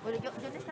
Bueno, yo te estaba...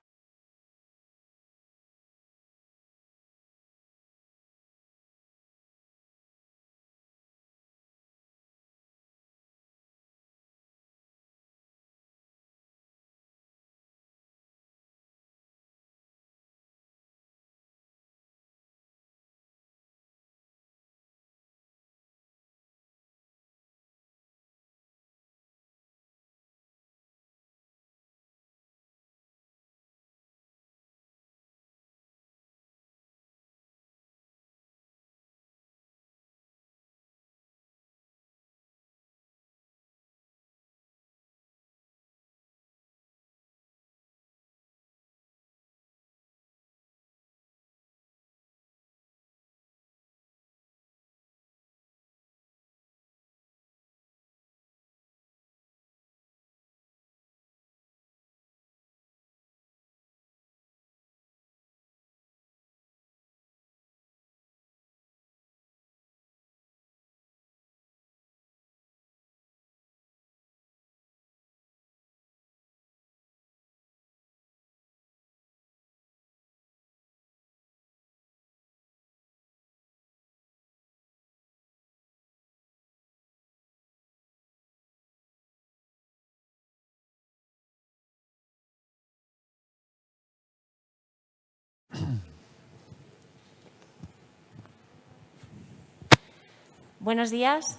Buenos días.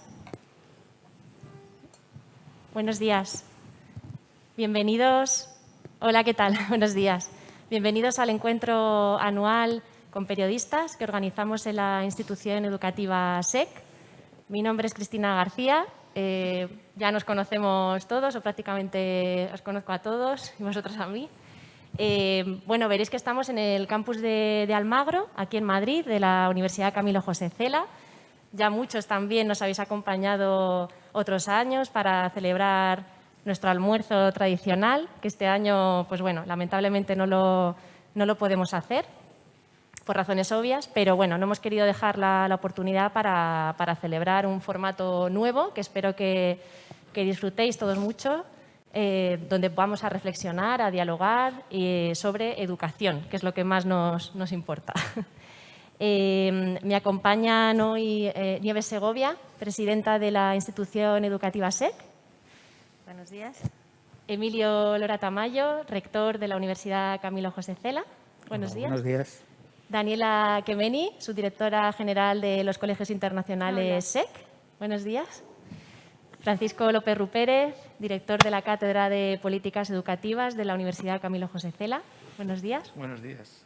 Buenos días. Bienvenidos. Hola, ¿qué tal? Buenos días. Bienvenidos al encuentro anual con periodistas que organizamos en la institución educativa SEC. Mi nombre es Cristina García. Ya nos conocemos todos, o prácticamente os conozco a todos y vosotros a mí. Bueno, veréis que estamos en el campus de Almagro, aquí en Madrid, de la Universidad Camilo José Cela. Ya muchos también nos habéis acompañado otros años para celebrar nuestro almuerzo tradicional, que este año, pues bueno, lamentablemente no lo podemos hacer por razones obvias, pero bueno, no hemos querido dejar la oportunidad para celebrar un formato nuevo que espero que disfrutéis todos mucho, donde vamos a reflexionar, a dialogar sobre educación, que es lo que más nos importa. Me acompañan hoy Nieves Segovia, presidenta de la institución educativa SEC. Buenos días. Emilio Lora Tamayo, rector de la Universidad Camilo José Cela. Buenos días. Buenos días. Daniela Kemeny, subdirectora general de los Colegios Internacionales SEC. Buenos días. Francisco López Rupérez, director de la Cátedra de Políticas Educativas de la Universidad Camilo José Cela. Buenos días. Buenos días.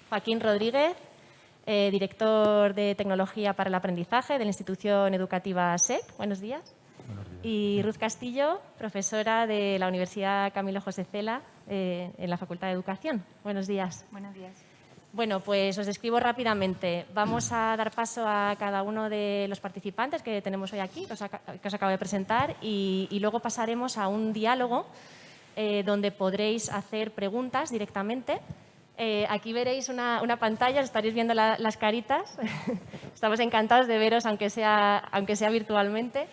Joaquín Rodríguez, director de Tecnología para el Aprendizaje de la Institución Educativa SEC. Buenos días. Buenos días. Y Ruth Castillo, profesora de la Universidad Camilo José Cela en la Facultad de Educación. Buenos días. Buenos días. Bueno, pues os describo rápidamente. Vamos a dar paso a cada uno de los participantes que tenemos hoy aquí, que os acabo de presentar, y luego pasaremos a un diálogo donde podréis hacer preguntas directamente. Aquí veréis una pantalla, os estaréis viendo las caritas. Estamos encantados de veros, aunque sea virtualmente.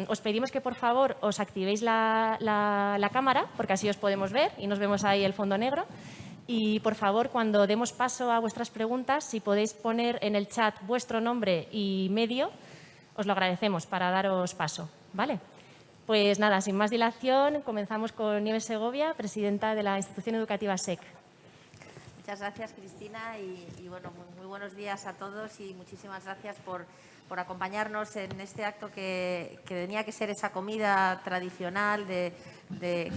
Os pedimos que, por favor, os activéis la cámara, porque así os podemos ver y nos vemos ahí el fondo negro. Y, por favor, cuando demos paso a vuestras preguntas, si podéis poner en el chat vuestro nombre y medio, os lo agradecemos para daros paso, ¿vale? Pues nada, sin más dilación, comenzamos con Nieves Segovia, presidenta de la institución educativa SEC. Muchas gracias, Cristina, y bueno, muy buenos días a todos y muchísimas gracias por acompañarnos en este acto que tenía que ser esa comida tradicional que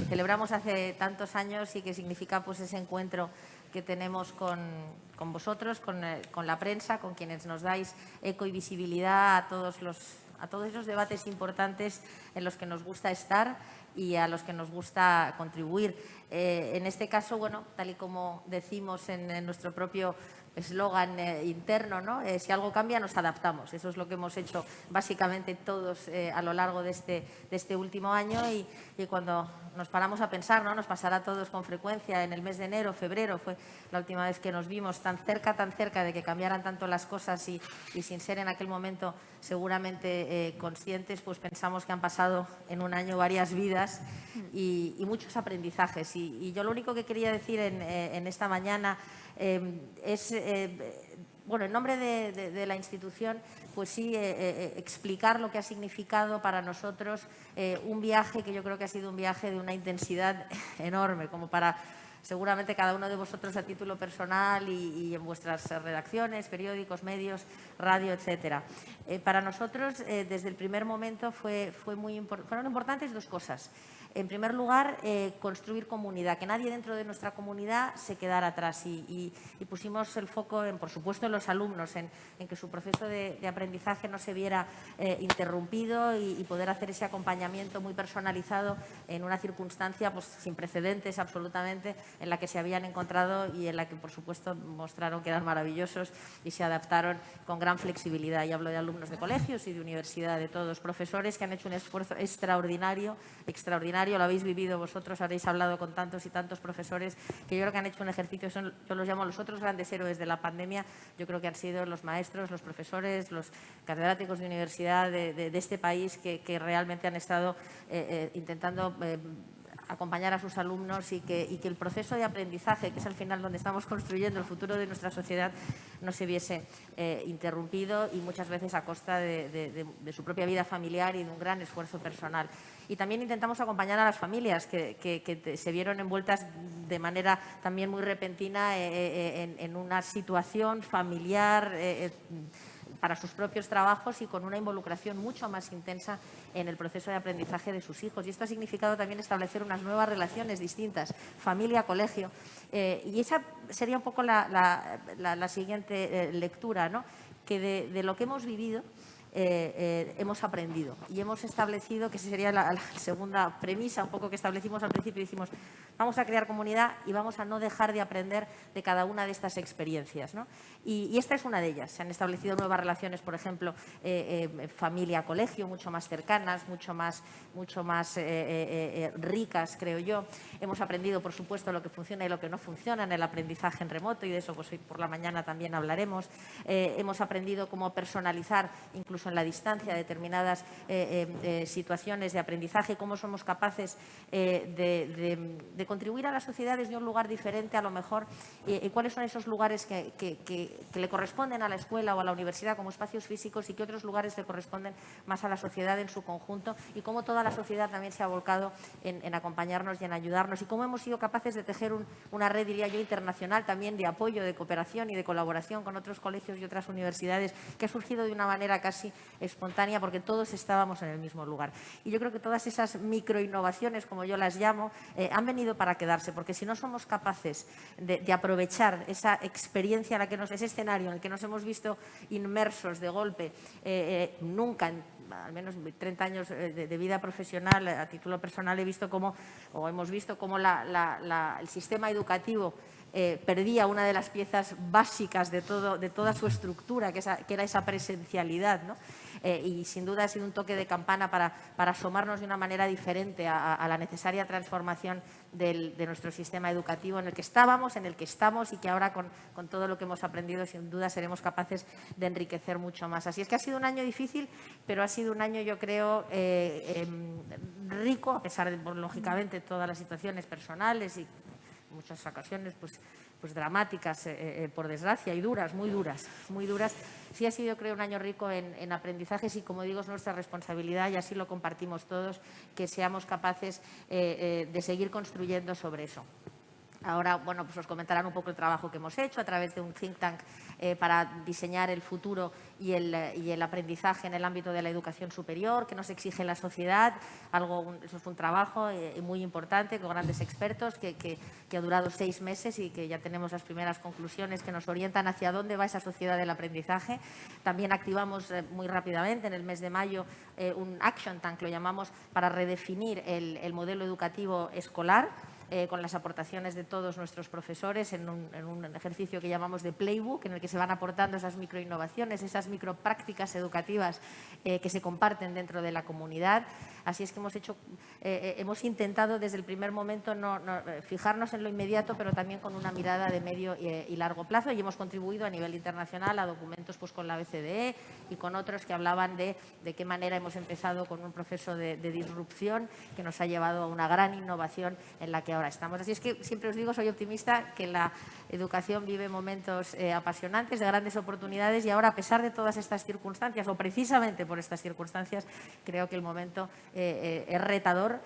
celebramos hace tantos años y que significa pues ese encuentro que tenemos con vosotros, con la prensa, con quienes nos dais eco y visibilidad a todos esos debates importantes en los que nos gusta estar y a los que nos gusta contribuir. En este caso, bueno, tal y como decimos en nuestro propio eslogan interno, ¿no? Si algo cambia, nos adaptamos. Eso es lo que hemos hecho básicamente todos a lo largo de este último año y cuando nos paramos a pensar, ¿no? Nos pasará a todos con frecuencia en el mes de enero, febrero, fue la última vez que nos vimos tan cerca de que cambiaran tanto las cosas y sin ser en aquel momento seguramente conscientes, pues pensamos que han pasado en un año varias vidas y muchos aprendizajes. Y yo lo único que quería decir en esta mañana es, bueno, en nombre de la institución, pues sí, explicar lo que ha significado para nosotros un viaje que yo creo que ha sido un viaje de una intensidad enorme, como para seguramente cada uno de vosotros a título personal y en vuestras redacciones, periódicos, medios, radio, etcétera. Para nosotros, desde el primer momento, fueron importantes dos cosas. En primer lugar, construir comunidad, que nadie dentro de nuestra comunidad se quedara atrás y pusimos el foco, por supuesto, en los alumnos, en que su proceso de aprendizaje no se viera interrumpido y poder hacer ese acompañamiento muy personalizado en una circunstancia pues, sin precedentes absolutamente en la que se habían encontrado y en la que, por supuesto, mostraron que eran maravillosos y se adaptaron con gran flexibilidad. Y hablo de alumnos de colegios y de universidad, de todos, profesores que han hecho un esfuerzo extraordinario, lo habéis vivido vosotros, habréis hablado con tantos y tantos profesores que yo creo que han hecho un ejercicio, yo los llamo los otros grandes héroes de la pandemia, yo creo que han sido los maestros, los profesores, los catedráticos de universidad de este país que realmente han estado intentando acompañar a sus alumnos y que el proceso de aprendizaje, que es al final donde estamos construyendo el futuro de nuestra sociedad, no se viese interrumpido y muchas veces a costa de su propia vida familiar y de un gran esfuerzo personal. Y también intentamos acompañar a las familias que se vieron envueltas de manera también muy repentina en una situación familiar para sus propios trabajos y con una involucración mucho más intensa en el proceso de aprendizaje de sus hijos. Y esto ha significado también establecer unas nuevas relaciones distintas, familia-colegio. Y esa sería un poco la siguiente lectura, ¿no? Que de lo que hemos vivido hemos aprendido y hemos establecido, que esa sería la segunda premisa un poco que establecimos al principio, dijimos, vamos a crear comunidad y vamos a no dejar de aprender de cada una de estas experiencias, ¿no? Y esta es una de ellas. Se han establecido nuevas relaciones, por ejemplo, familia-colegio, mucho más cercanas, mucho más ricas, creo yo. Hemos aprendido, por supuesto, lo que funciona y lo que no funciona en el aprendizaje en remoto y de eso pues, hoy por la mañana también hablaremos. Hemos aprendido cómo personalizar, incluso en la distancia, determinadas situaciones de aprendizaje, cómo somos capaces de contribuir a la sociedad desde un lugar diferente a lo mejor y cuáles son esos lugares que le corresponden a la escuela o a la universidad como espacios físicos y qué otros lugares le corresponden más a la sociedad en su conjunto y cómo toda la sociedad también se ha volcado en acompañarnos y en ayudarnos y cómo hemos sido capaces de tejer una red, diría yo, internacional también de apoyo, de cooperación y de colaboración con otros colegios y otras universidades que ha surgido de una manera casi espontánea porque todos estábamos en el mismo lugar. Y yo creo que todas esas microinnovaciones, como yo las llamo, han venido para quedarse, porque si no somos capaces de aprovechar esa experiencia, ese escenario en el que nos hemos visto inmersos de golpe, nunca, al menos 30 años de vida profesional, a título personal, hemos visto cómo el sistema educativo perdía una de las piezas básicas de toda su estructura, que era esa presencialidad, ¿no? Y sin duda ha sido un toque de campana para asomarnos de una manera diferente a la necesaria transformación de nuestro sistema educativo en el que estábamos, en el que estamos y que ahora con todo lo que hemos aprendido sin duda seremos capaces de enriquecer mucho más. Así es que ha sido un año difícil, pero ha sido un año, yo creo, rico, a pesar de, lógicamente, todas las situaciones personales y en muchas ocasiones pues dramáticas, por desgracia, y duras, muy duras. Sí ha sido, creo, un año rico en aprendizajes y, como digo, es nuestra responsabilidad, y así lo compartimos todos, que seamos capaces de seguir construyendo sobre eso. Ahora, bueno, pues os comentarán un poco el trabajo que hemos hecho a través de un think tank para diseñar el futuro y el aprendizaje en el ámbito de la educación superior que nos exige la sociedad. Eso fue un trabajo muy importante con grandes expertos que ha durado 6 meses y que ya tenemos las primeras conclusiones que nos orientan hacia dónde va esa sociedad del aprendizaje. También activamos muy rápidamente en el mes de mayo un action tank, lo llamamos, para redefinir el modelo educativo escolar. con las aportaciones de todos nuestros profesores en un ejercicio que llamamos de playbook, en el que se van aportando esas microinnovaciones, esas microprácticas educativas que se comparten dentro de la comunidad. Así es que hemos intentado desde el primer momento fijarnos en lo inmediato, pero también con una mirada de medio y largo plazo, y hemos contribuido a nivel internacional a documentos pues, con la BCDE y con otros que hablaban de qué manera hemos empezado con un proceso de disrupción que nos ha llevado a una gran innovación en la que ahora estamos. Así es que siempre os digo, soy optimista, que la educación vive momentos apasionantes, de grandes oportunidades, y ahora, a pesar de todas estas circunstancias, o precisamente por estas circunstancias, creo que el momento es retador,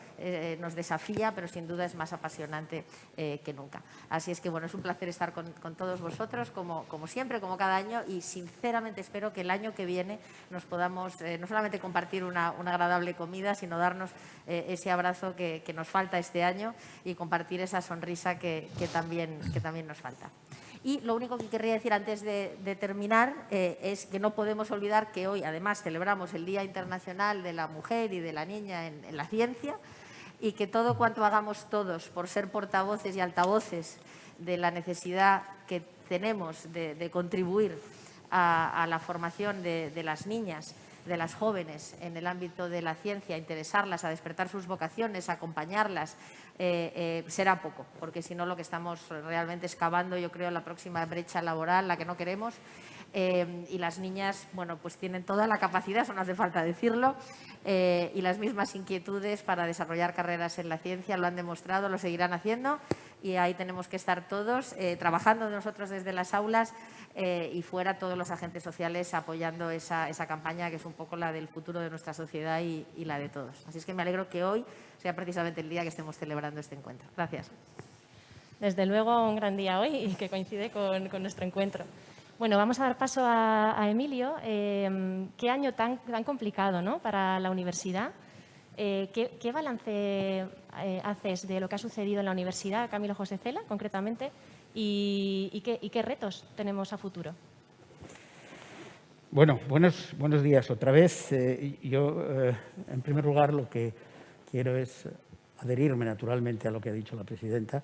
nos desafía, pero sin duda es más apasionante que nunca. Así es que, bueno, es un placer estar con todos vosotros, como siempre, como cada año, y sinceramente espero que el año que viene nos podamos no solamente compartir una agradable comida, sino darnos ese abrazo que nos falta este año y compartir esa sonrisa que también nos falta. Y lo único que querría decir antes de terminar es que no podemos olvidar que hoy, además, celebramos el Día Internacional de la Mujer y de la Niña en la Ciencia, y que todo cuanto hagamos todos por ser portavoces y altavoces de la necesidad que tenemos de contribuir a la formación de las niñas, de las jóvenes en el ámbito de la ciencia, a interesarlas, a despertar sus vocaciones, a acompañarlas, será poco, porque si no lo que estamos realmente excavando, yo creo, la próxima brecha laboral, la que no queremos. Y las niñas, bueno, pues tienen toda la capacidad, eso no hace falta decirlo, y las mismas inquietudes para desarrollar carreras en la ciencia, lo han demostrado, lo seguirán haciendo, y ahí tenemos que estar todos trabajando nosotros desde las aulas y fuera todos los agentes sociales apoyando esa campaña, que es un poco la del futuro de nuestra sociedad y la de todos. Así es que me alegro que hoy sea precisamente el día que estemos celebrando este encuentro. Gracias. Desde luego, un gran día hoy y que coincide con nuestro encuentro. Bueno, vamos a dar paso a Emilio. Qué año tan complicado, ¿no?, para la universidad. ¿Qué balance haces de lo que ha sucedido en la universidad, Camilo José Cela, concretamente, y qué retos tenemos a futuro? Bueno, buenos días otra vez. Yo, en primer lugar, lo que quiero es adherirme naturalmente a lo que ha dicho la presidenta,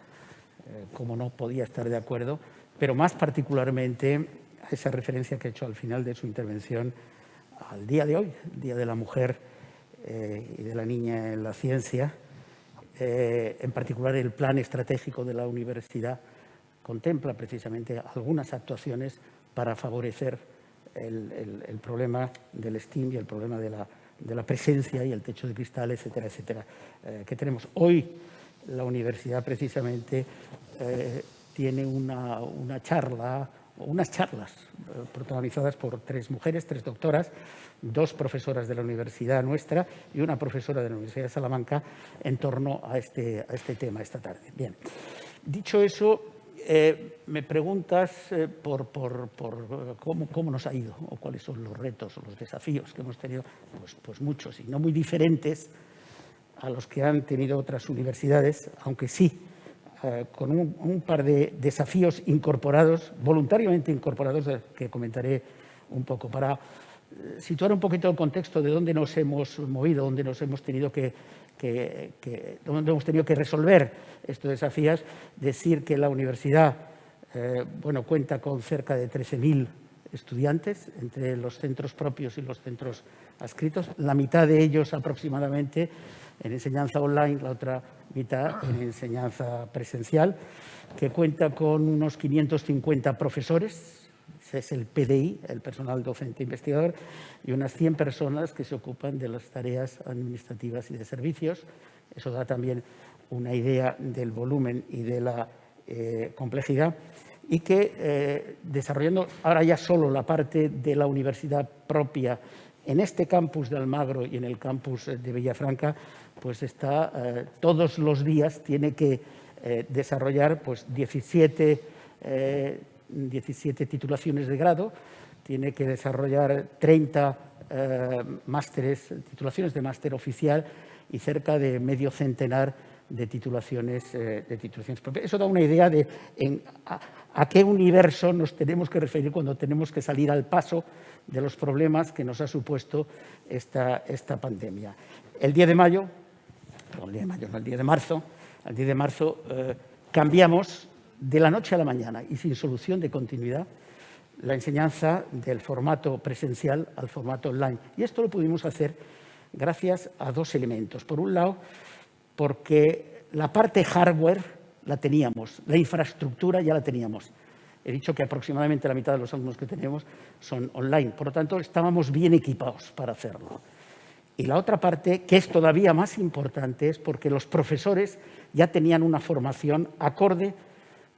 como no podía estar de acuerdo, pero más particularmente a esa referencia que ha hecho al final de su intervención al día de hoy, el Día de la Mujer y de la Niña en la Ciencia. En particular, el plan estratégico de la universidad contempla precisamente algunas actuaciones para favorecer el problema del STEAM y el problema de la presencia y el techo de cristal, etcétera, etcétera, que tenemos. Hoy la universidad precisamente tiene unas charlas protagonizadas por 3 mujeres, 3 doctoras, 2 profesoras de la universidad nuestra y una profesora de la Universidad de Salamanca en torno a este tema esta tarde. Bien, dicho eso, me preguntas por cómo nos ha ido o cuáles son los retos o los desafíos que hemos tenido. Pues muchos y no muy diferentes a los que han tenido otras universidades, aunque sí con un par de desafíos incorporados, voluntariamente incorporados, que comentaré un poco, para situar un poquito el contexto de dónde nos hemos movido, dónde nos hemos tenido dónde hemos tenido que resolver estos desafíos. Decir que la universidad cuenta con cerca de 13.000 estudiantes entre los centros propios y los centros adscritos, la mitad de ellos aproximadamente en enseñanza online, la otra mitad en enseñanza presencial, que cuenta con unos 550 profesores, ese es el PDI, el personal docente investigador, y unas 100 personas que se ocupan de las tareas administrativas y de servicios. Eso da también una idea del volumen y de la complejidad, y que desarrollando ahora ya solo la parte de la universidad propia en este campus de Almagro y en el campus de Villafranca, pues está todos los días tiene que desarrollar 17 titulaciones de grado, tiene que desarrollar 30 titulaciones de máster oficial y cerca de medio centenar de titulaciones propias. Eso da una idea de a qué universo nos tenemos que referir cuando tenemos que salir al paso de los problemas que nos ha supuesto esta pandemia. El 10 de marzo, al 10 de marzo, cambiamos de la noche a la mañana y sin solución de continuidad la enseñanza del formato presencial al formato online. Y esto lo pudimos hacer gracias a dos elementos. Por un lado, porque la parte hardware la teníamos, la infraestructura ya la teníamos. He dicho que aproximadamente la mitad de los alumnos que tenemos son online. Por lo tanto, estábamos bien equipados para hacerlo. Y la otra parte, que es todavía más importante, es porque los profesores ya tenían una formación acorde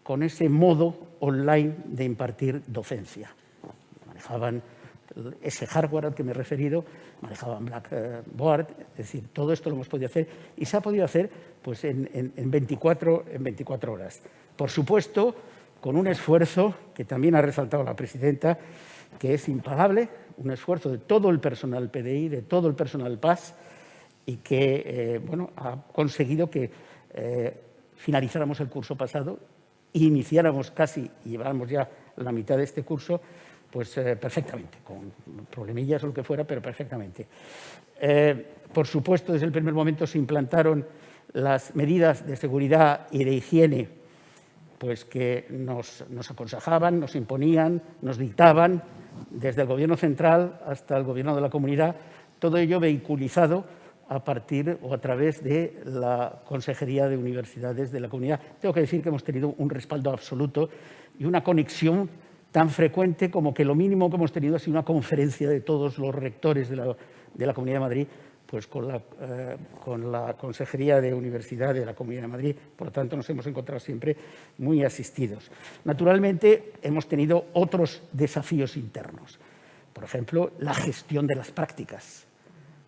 con ese modo online de impartir docencia. Manejaban ese hardware al que me he referido, manejaban Blackboard, es decir, todo esto lo hemos podido hacer y se ha podido hacer pues, en 24 horas. Por supuesto, con un esfuerzo que también ha resaltado la presidenta, que es impagable, un esfuerzo de todo el personal PDI, de todo el personal PAS, y que bueno, ha conseguido que finalizáramos el curso pasado e iniciáramos casi, y llevamos ya la mitad de este curso, pues perfectamente, con problemillas o lo que fuera, pero perfectamente. Por supuesto, desde el primer momento se implantaron las medidas de seguridad y de higiene pues que nos aconsejaban, nos imponían, nos dictaban, desde el Gobierno central hasta el Gobierno de la Comunidad, todo ello vehiculizado a partir o a través de la Consejería de Universidades de la Comunidad. Tengo que decir que hemos tenido un respaldo absoluto y una conexión tan frecuente como que lo mínimo que hemos tenido ha sido una conferencia de todos los rectores de la Comunidad de Madrid, pues con la Consejería de Universidad de la Comunidad de Madrid. Por lo tanto, nos hemos encontrado siempre muy asistidos. Naturalmente, hemos tenido otros desafíos internos. Por ejemplo, la gestión de las prácticas.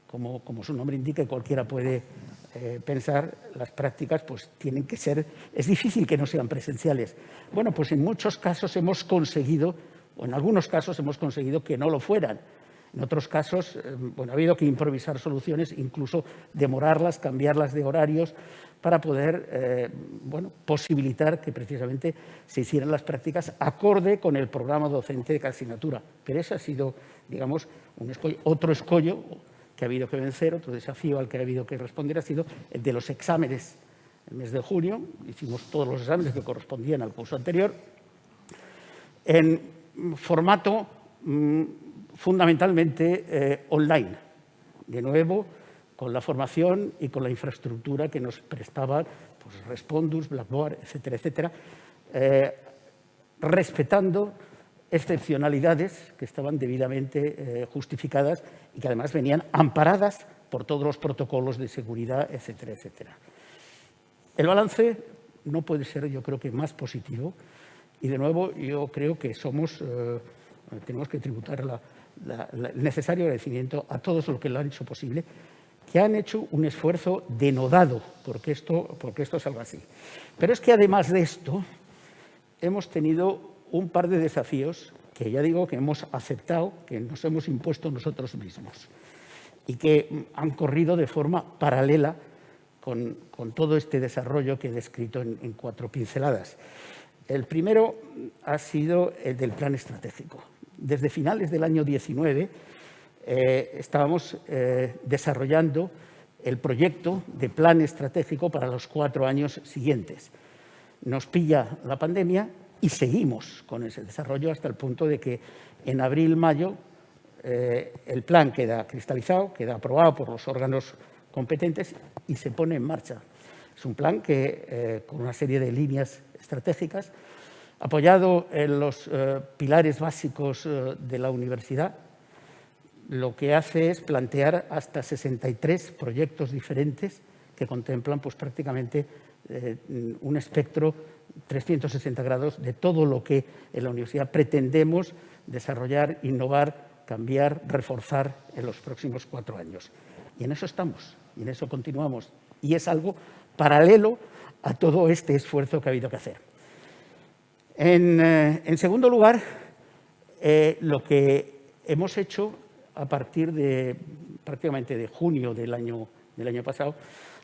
Como su nombre indica, cualquiera puede pensar, las prácticas pues, tienen que ser... Es difícil que no sean presenciales. Bueno, pues en muchos casos hemos conseguido, o en algunos casos hemos conseguido que no lo fueran. En otros casos, bueno, ha habido que improvisar soluciones, incluso demorarlas, cambiarlas de horarios, para poder bueno, posibilitar que precisamente se hicieran las prácticas acorde con el programa docente de cada asignatura. Pero ese ha sido, digamos, otro escollo que ha habido que vencer, otro desafío al que ha habido que responder ha sido el de los exámenes. El mes de junio hicimos todos los exámenes que correspondían al curso anterior en formato fundamentalmente online, de nuevo con la formación y con la infraestructura que nos prestaban pues, Respondus, Blackboard, etcétera, etcétera, respetando excepcionalidades que estaban debidamente justificadas y que además venían amparadas por todos los protocolos de seguridad, etcétera, etcétera. El balance no puede ser, yo creo que más positivo y de nuevo yo creo que tenemos que tributar el necesario agradecimiento a todos los que lo han hecho posible, que han hecho un esfuerzo denodado porque esto salga así. Pero es que además de esto hemos tenido un par de desafíos que ya digo que hemos aceptado, que nos hemos impuesto nosotros mismos y que han corrido de forma paralela con todo este desarrollo que he descrito en 4 pinceladas. El primero ha sido el del plan estratégico. Desde finales del año 19 estábamos desarrollando el proyecto de plan estratégico para los 4 años siguientes. Nos pilla la pandemia y seguimos con ese desarrollo hasta el punto de que en abril-mayo el plan queda cristalizado, queda aprobado por los órganos competentes y se pone en marcha. Es un plan que, con una serie de líneas estratégicas, apoyado en los pilares básicos de la universidad, lo que hace es plantear hasta 63 proyectos diferentes que contemplan pues, prácticamente un espectro 360 grados de todo lo que en la universidad pretendemos desarrollar, innovar, cambiar, reforzar en los próximos 4 años. Y en eso estamos, y en eso continuamos. Y es algo paralelo a todo este esfuerzo que ha habido que hacer. En segundo lugar, lo que hemos hecho a partir de prácticamente de junio del año pasado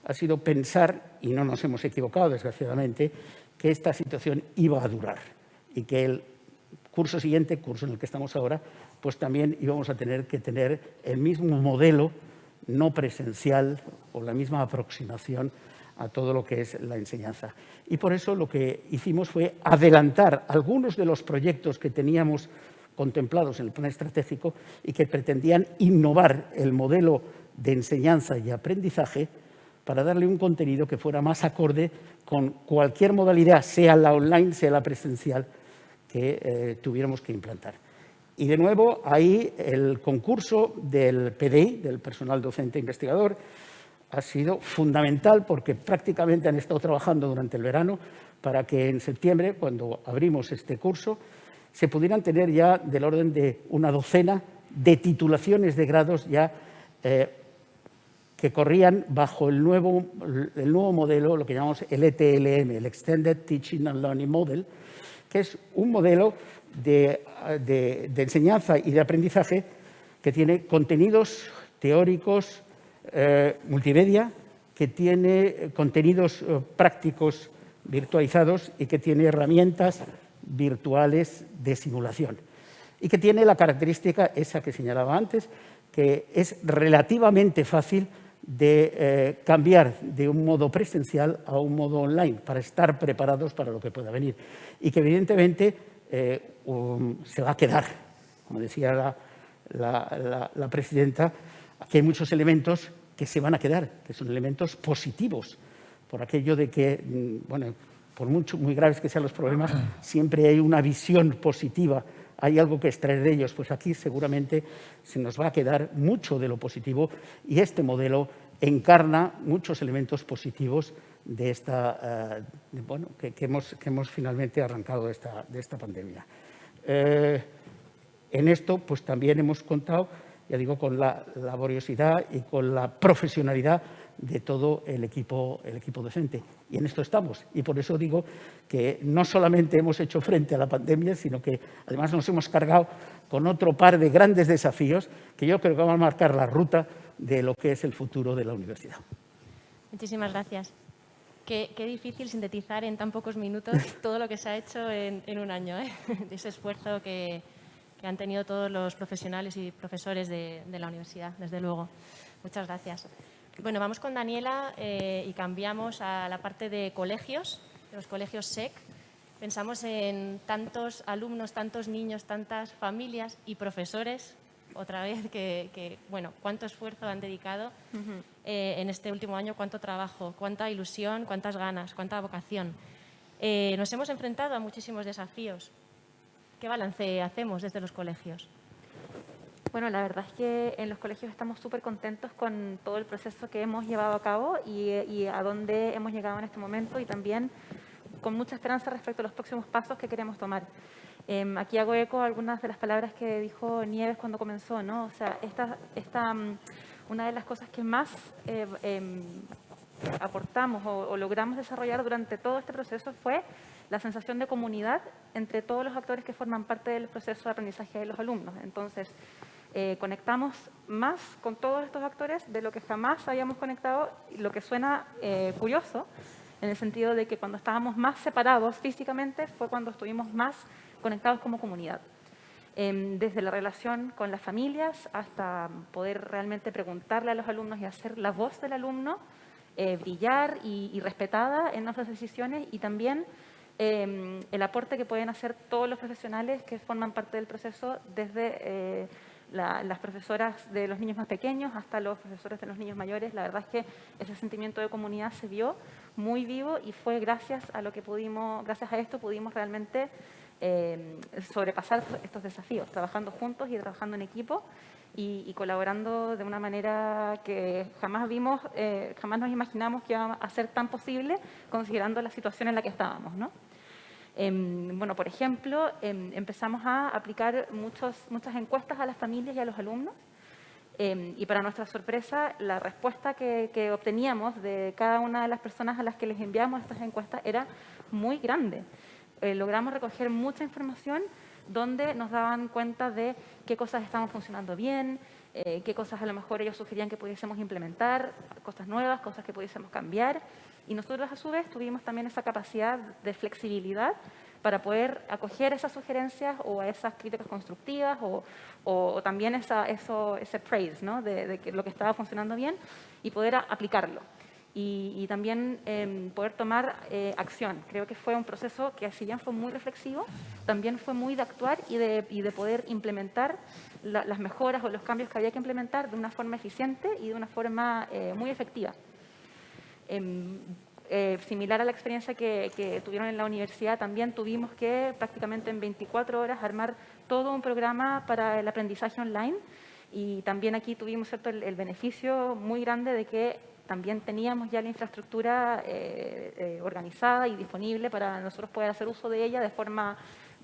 ha sido pensar, y no nos hemos equivocado desgraciadamente, que esta situación iba a durar y que el curso siguiente, curso en el que estamos ahora, pues también íbamos a tener que tener el mismo modelo no presencial o la misma aproximación a todo lo que es la enseñanza. Y por eso lo que hicimos fue adelantar algunos de los proyectos que teníamos contemplados en el plan estratégico y que pretendían innovar el modelo de enseñanza y aprendizaje para darle un contenido que fuera más acorde con cualquier modalidad, sea la online, sea la presencial, que tuviéramos que implantar. Y de nuevo, ahí el concurso del PDI, del personal docente investigador, ha sido fundamental porque prácticamente han estado trabajando durante el verano para que en septiembre, cuando abrimos este curso, se pudieran tener ya del orden de una docena de titulaciones de grados ya que corrían bajo el nuevo modelo, lo que llamamos el ETLM, el Extended Teaching and Learning Model, que es un modelo de enseñanza y de aprendizaje que tiene contenidos teóricos multimedia, que tiene contenidos prácticos virtualizados y que tiene herramientas virtuales de simulación. Y que tiene la característica esa que señalaba antes, que es relativamente fácil de cambiar de un modo presencial a un modo online para estar preparados para lo que pueda venir. Y que evidentemente se va a quedar, como decía la presidenta, aquí hay muchos elementos que se van a quedar, que son elementos positivos, por aquello de que, bueno, por muy graves que sean los problemas, siempre hay una visión positiva, hay algo que extraer de ellos. Pues aquí seguramente se nos va a quedar mucho de lo positivo y este modelo encarna muchos elementos positivos de esta, bueno, que hemos finalmente arrancado de esta pandemia. En esto pues también hemos contado, ya digo, con la laboriosidad y con la profesionalidad de todo el equipo docente. Y en esto estamos. Y por eso digo que no solamente hemos hecho frente a la pandemia, sino que además nos hemos cargado con otro par de grandes desafíos que yo creo que van a marcar la ruta de lo que es el futuro de la universidad. Muchísimas gracias. Qué difícil sintetizar en tan pocos minutos todo lo que se ha hecho en un año, de ese esfuerzo que han tenido todos los profesionales y profesores de la universidad, desde luego. Muchas gracias. Bueno, vamos con Daniela y cambiamos a la parte de colegios, de los colegios SEC. Pensamos en tantos alumnos, tantos niños, tantas familias y profesores, otra vez, que bueno, cuánto esfuerzo han dedicado en este último año, cuánto trabajo, cuánta ilusión, cuántas ganas, cuánta vocación. Nos hemos enfrentado a muchísimos desafíos. ¿Qué balance hacemos desde los colegios? Bueno, la verdad es que en los colegios estamos súper contentos con todo el proceso que hemos llevado a cabo y a dónde hemos llegado en este momento, y también con mucha esperanza respecto a los próximos pasos que queremos tomar. Aquí hago eco a algunas de las palabras que dijo Nieves cuando comenzó, ¿no? O sea, una de las cosas que más aportamos o logramos desarrollar durante todo este proceso fue la sensación de comunidad entre todos los actores que forman parte del proceso de aprendizaje de los alumnos. Entonces, conectamos más con todos estos actores de lo que jamás habíamos conectado, lo que suena curioso, en el sentido de que cuando estábamos más separados físicamente fue cuando estuvimos más conectados como comunidad. Desde la relación con las familias hasta poder realmente preguntarle a los alumnos y hacer la voz del alumno brillar y respetada en nuestras decisiones, y también el aporte que pueden hacer todos los profesionales que forman parte del proceso, desde las profesoras de los niños más pequeños hasta los profesores de los niños mayores. La verdad es que ese sentimiento de comunidad se vio muy vivo y fue gracias a esto pudimos realmente sobrepasar estos desafíos, trabajando juntos y trabajando en equipo y colaborando de una manera que jamás nos imaginamos que iba a ser tan posible considerando la situación en la que estábamos, ¿no? Bueno, por ejemplo, empezamos a aplicar muchas encuestas a las familias y a los alumnos, y para nuestra sorpresa, la respuesta que obteníamos de cada una de las personas a las que les enviamos estas encuestas era muy grande. Logramos recoger mucha información donde nos daban cuenta de qué cosas estaban funcionando bien, qué cosas a lo mejor ellos sugerían que pudiésemos implementar, cosas nuevas, cosas que pudiésemos cambiar. Y nosotros, a su vez, tuvimos también esa capacidad de flexibilidad para poder acoger esas sugerencias o a esas críticas constructivas o también ese praise, ¿no? de que lo que estaba funcionando bien, y poder aplicarlo. y también poder tomar acción. Creo que fue un proceso que, si bien fue muy reflexivo, también fue muy de actuar y de poder implementar las mejoras o los cambios que había que implementar de una forma eficiente y de una forma muy efectiva. Similar a la experiencia que tuvieron en la universidad, también tuvimos que prácticamente en 24 horas armar todo un programa para el aprendizaje online, y también aquí tuvimos, ¿cierto?, el beneficio muy grande de que también teníamos ya la infraestructura organizada y disponible para nosotros poder hacer uso de ella de forma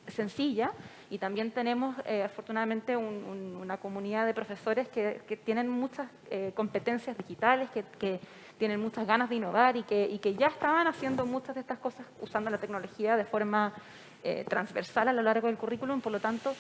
sencilla, y también tenemos afortunadamente una comunidad de profesores que tienen muchas competencias digitales, que tienen muchas ganas de innovar y que ya estaban haciendo muchas de estas cosas usando la tecnología de forma transversal a lo largo del currículum. Por lo tanto,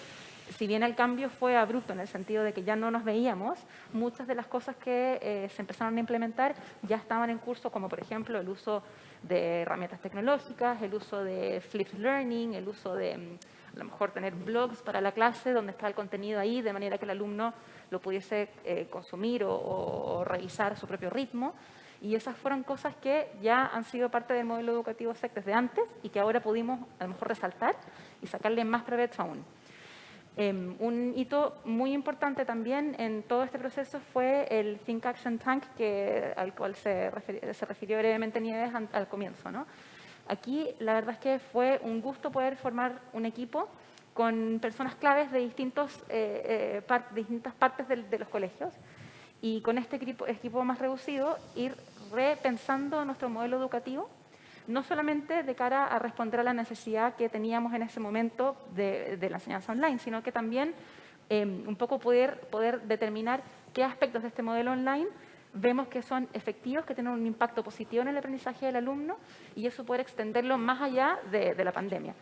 si bien el cambio fue abrupto en el sentido de que ya no nos veíamos, muchas de las cosas que se empezaron a implementar ya estaban en curso, como por ejemplo el uso de herramientas tecnológicas, el uso de flipped learning, el uso de a lo mejor tener blogs para la clase donde está el contenido ahí, de manera que el alumno lo pudiese consumir o revisar a su propio ritmo. Y esas fueron cosas que ya han sido parte del modelo educativo SEC desde antes y que ahora pudimos a lo mejor resaltar y sacarle más provecho aún. Un hito muy importante también en todo este proceso fue el Think Action Tank, al cual se refirió brevemente Nieves al comienzo, ¿no? Aquí la verdad es que fue un gusto poder formar un equipo con personas claves de distintas partes de los colegios, y con este equipo más reducido ir repensando nuestro modelo educativo, no solamente de cara a responder a la necesidad que teníamos en ese momento de la enseñanza online, sino que también un poco poder determinar qué aspectos de este modelo online vemos que son efectivos, que tienen un impacto positivo en el aprendizaje del alumno, y eso poder extenderlo más allá de la pandemia.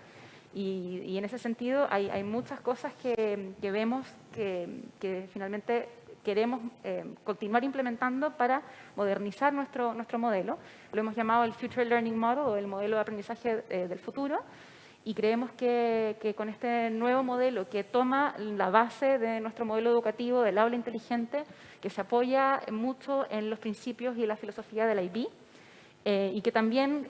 Y en ese sentido hay muchas cosas que vemos que finalmente queremos continuar implementando para modernizar nuestro modelo. Lo hemos llamado el Future Learning Model, o el modelo de aprendizaje del futuro, y creemos que con este nuevo modelo que toma la base de nuestro modelo educativo del aula inteligente, que se apoya mucho en los principios y la filosofía del IB, y que también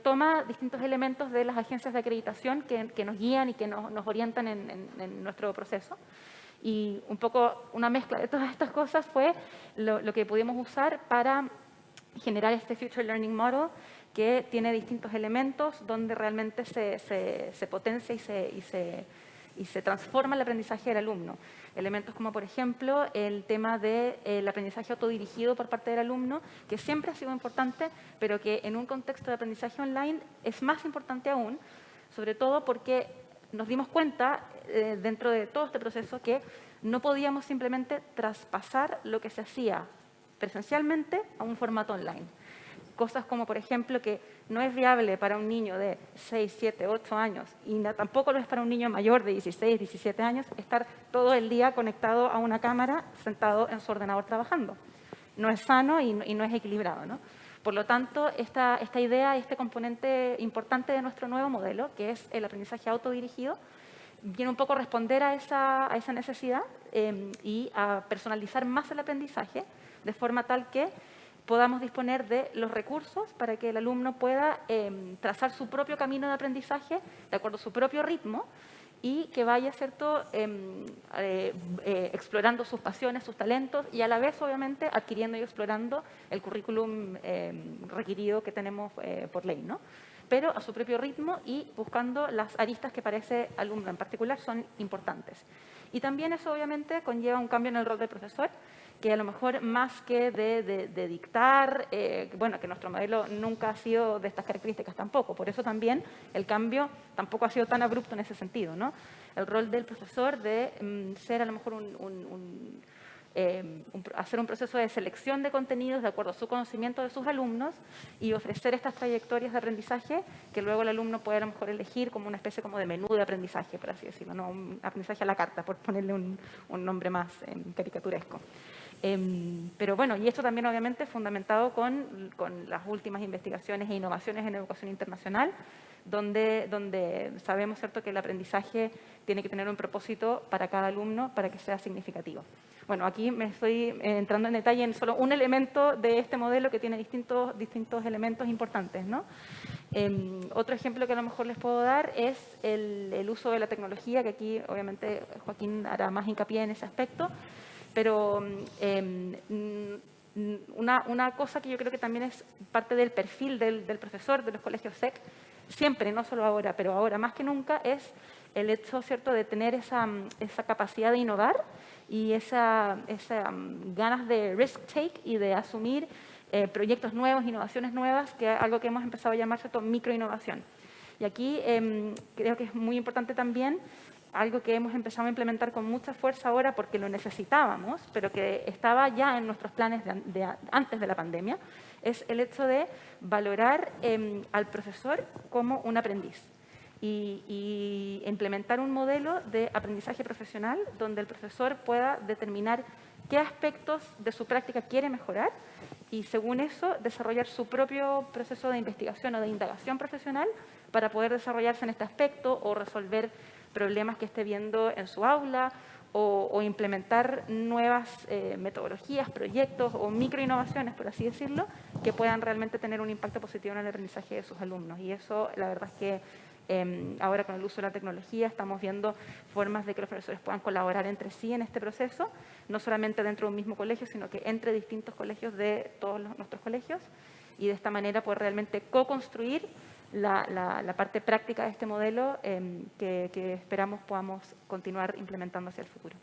toma distintos elementos de las agencias de acreditación que nos guían y que nos orientan en nuestro proceso. Y un poco una mezcla de todas estas cosas fue lo que pudimos usar para generar este Future Learning Model, que tiene distintos elementos donde realmente se potencia y se transforma el aprendizaje del alumno. Elementos como, por ejemplo, el tema del aprendizaje autodirigido por parte del alumno, que siempre ha sido importante, pero que en un contexto de aprendizaje online es más importante aún, sobre todo porque nos dimos cuenta dentro de todo este proceso que no podíamos simplemente traspasar lo que se hacía presencialmente a un formato online. Cosas como, por ejemplo, que no es viable para un niño de 6, 7, 8 años y tampoco lo es para un niño mayor de 16, 17 años estar todo el día conectado a una cámara, sentado en su ordenador trabajando. No es sano y no es equilibrado, ¿no? Por lo tanto, esta idea y este componente importante de nuestro nuevo modelo, que es el aprendizaje autodirigido, viene un poco a responder a esa necesidad y a personalizar más el aprendizaje, de forma tal que podamos disponer de los recursos para que el alumno pueda trazar su propio camino de aprendizaje de acuerdo a su propio ritmo, y que vaya, ¿cierto?, explorando sus pasiones, sus talentos, y a la vez, obviamente, adquiriendo y explorando el currículum requerido que tenemos por ley, ¿no? Pero a su propio ritmo y buscando las aristas que para ese alumno en particular son importantes. Y también eso, obviamente, conlleva un cambio en el rol del profesor, que a lo mejor más que de dictar, bueno, que nuestro modelo nunca ha sido de estas características tampoco. Por eso también el cambio tampoco ha sido tan abrupto en ese sentido, ¿no? El rol del profesor de ser a lo mejor hacer un proceso de selección de contenidos de acuerdo a su conocimiento de sus alumnos y ofrecer estas trayectorias de aprendizaje que luego el alumno puede a lo mejor elegir como una especie como de menú de aprendizaje, por así decirlo, ¿no? Un aprendizaje a la carta, por ponerle un nombre más caricaturesco. Pero bueno, y esto también obviamente fundamentado con las últimas investigaciones e innovaciones en educación internacional, donde sabemos, ¿cierto?, que el aprendizaje tiene que tener un propósito para cada alumno para que sea significativo. Bueno, aquí me estoy entrando en detalle en solo un elemento de este modelo que tiene distintos elementos importantes, ¿no? Otro ejemplo que a lo mejor les puedo dar es el uso de la tecnología, que aquí obviamente Joaquín hará más hincapié en ese aspecto, pero una cosa que yo creo que también es parte del perfil del profesor de los colegios SEC, siempre, no solo ahora, pero ahora más que nunca, es el hecho, ¿cierto?, de tener esa capacidad de innovar y esa ganas de risk take y de asumir proyectos nuevos, innovaciones nuevas, que es algo que hemos empezado a llamar, ¿cierto?, microinnovación. Y aquí creo que es muy importante también algo que hemos empezado a implementar con mucha fuerza ahora porque lo necesitábamos, pero que estaba ya en nuestros planes antes de la pandemia, es el hecho de valorar al profesor como un aprendiz y implementar un modelo de aprendizaje profesional donde el profesor pueda determinar qué aspectos de su práctica quiere mejorar y, según eso, desarrollar su propio proceso de investigación o de indagación profesional para poder desarrollarse en este aspecto o resolver problemas que esté viendo en su aula o implementar nuevas metodologías, proyectos o microinnovaciones, por así decirlo, que puedan realmente tener un impacto positivo en el aprendizaje de sus alumnos. Y eso, la verdad es que ahora con el uso de la tecnología estamos viendo formas de que los profesores puedan colaborar entre sí en este proceso, no solamente dentro de un mismo colegio, sino que entre distintos colegios de todos nuestros colegios, y de esta manera poder realmente co-construir la parte práctica de este modelo que esperamos podamos continuar implementando hacia el futuro.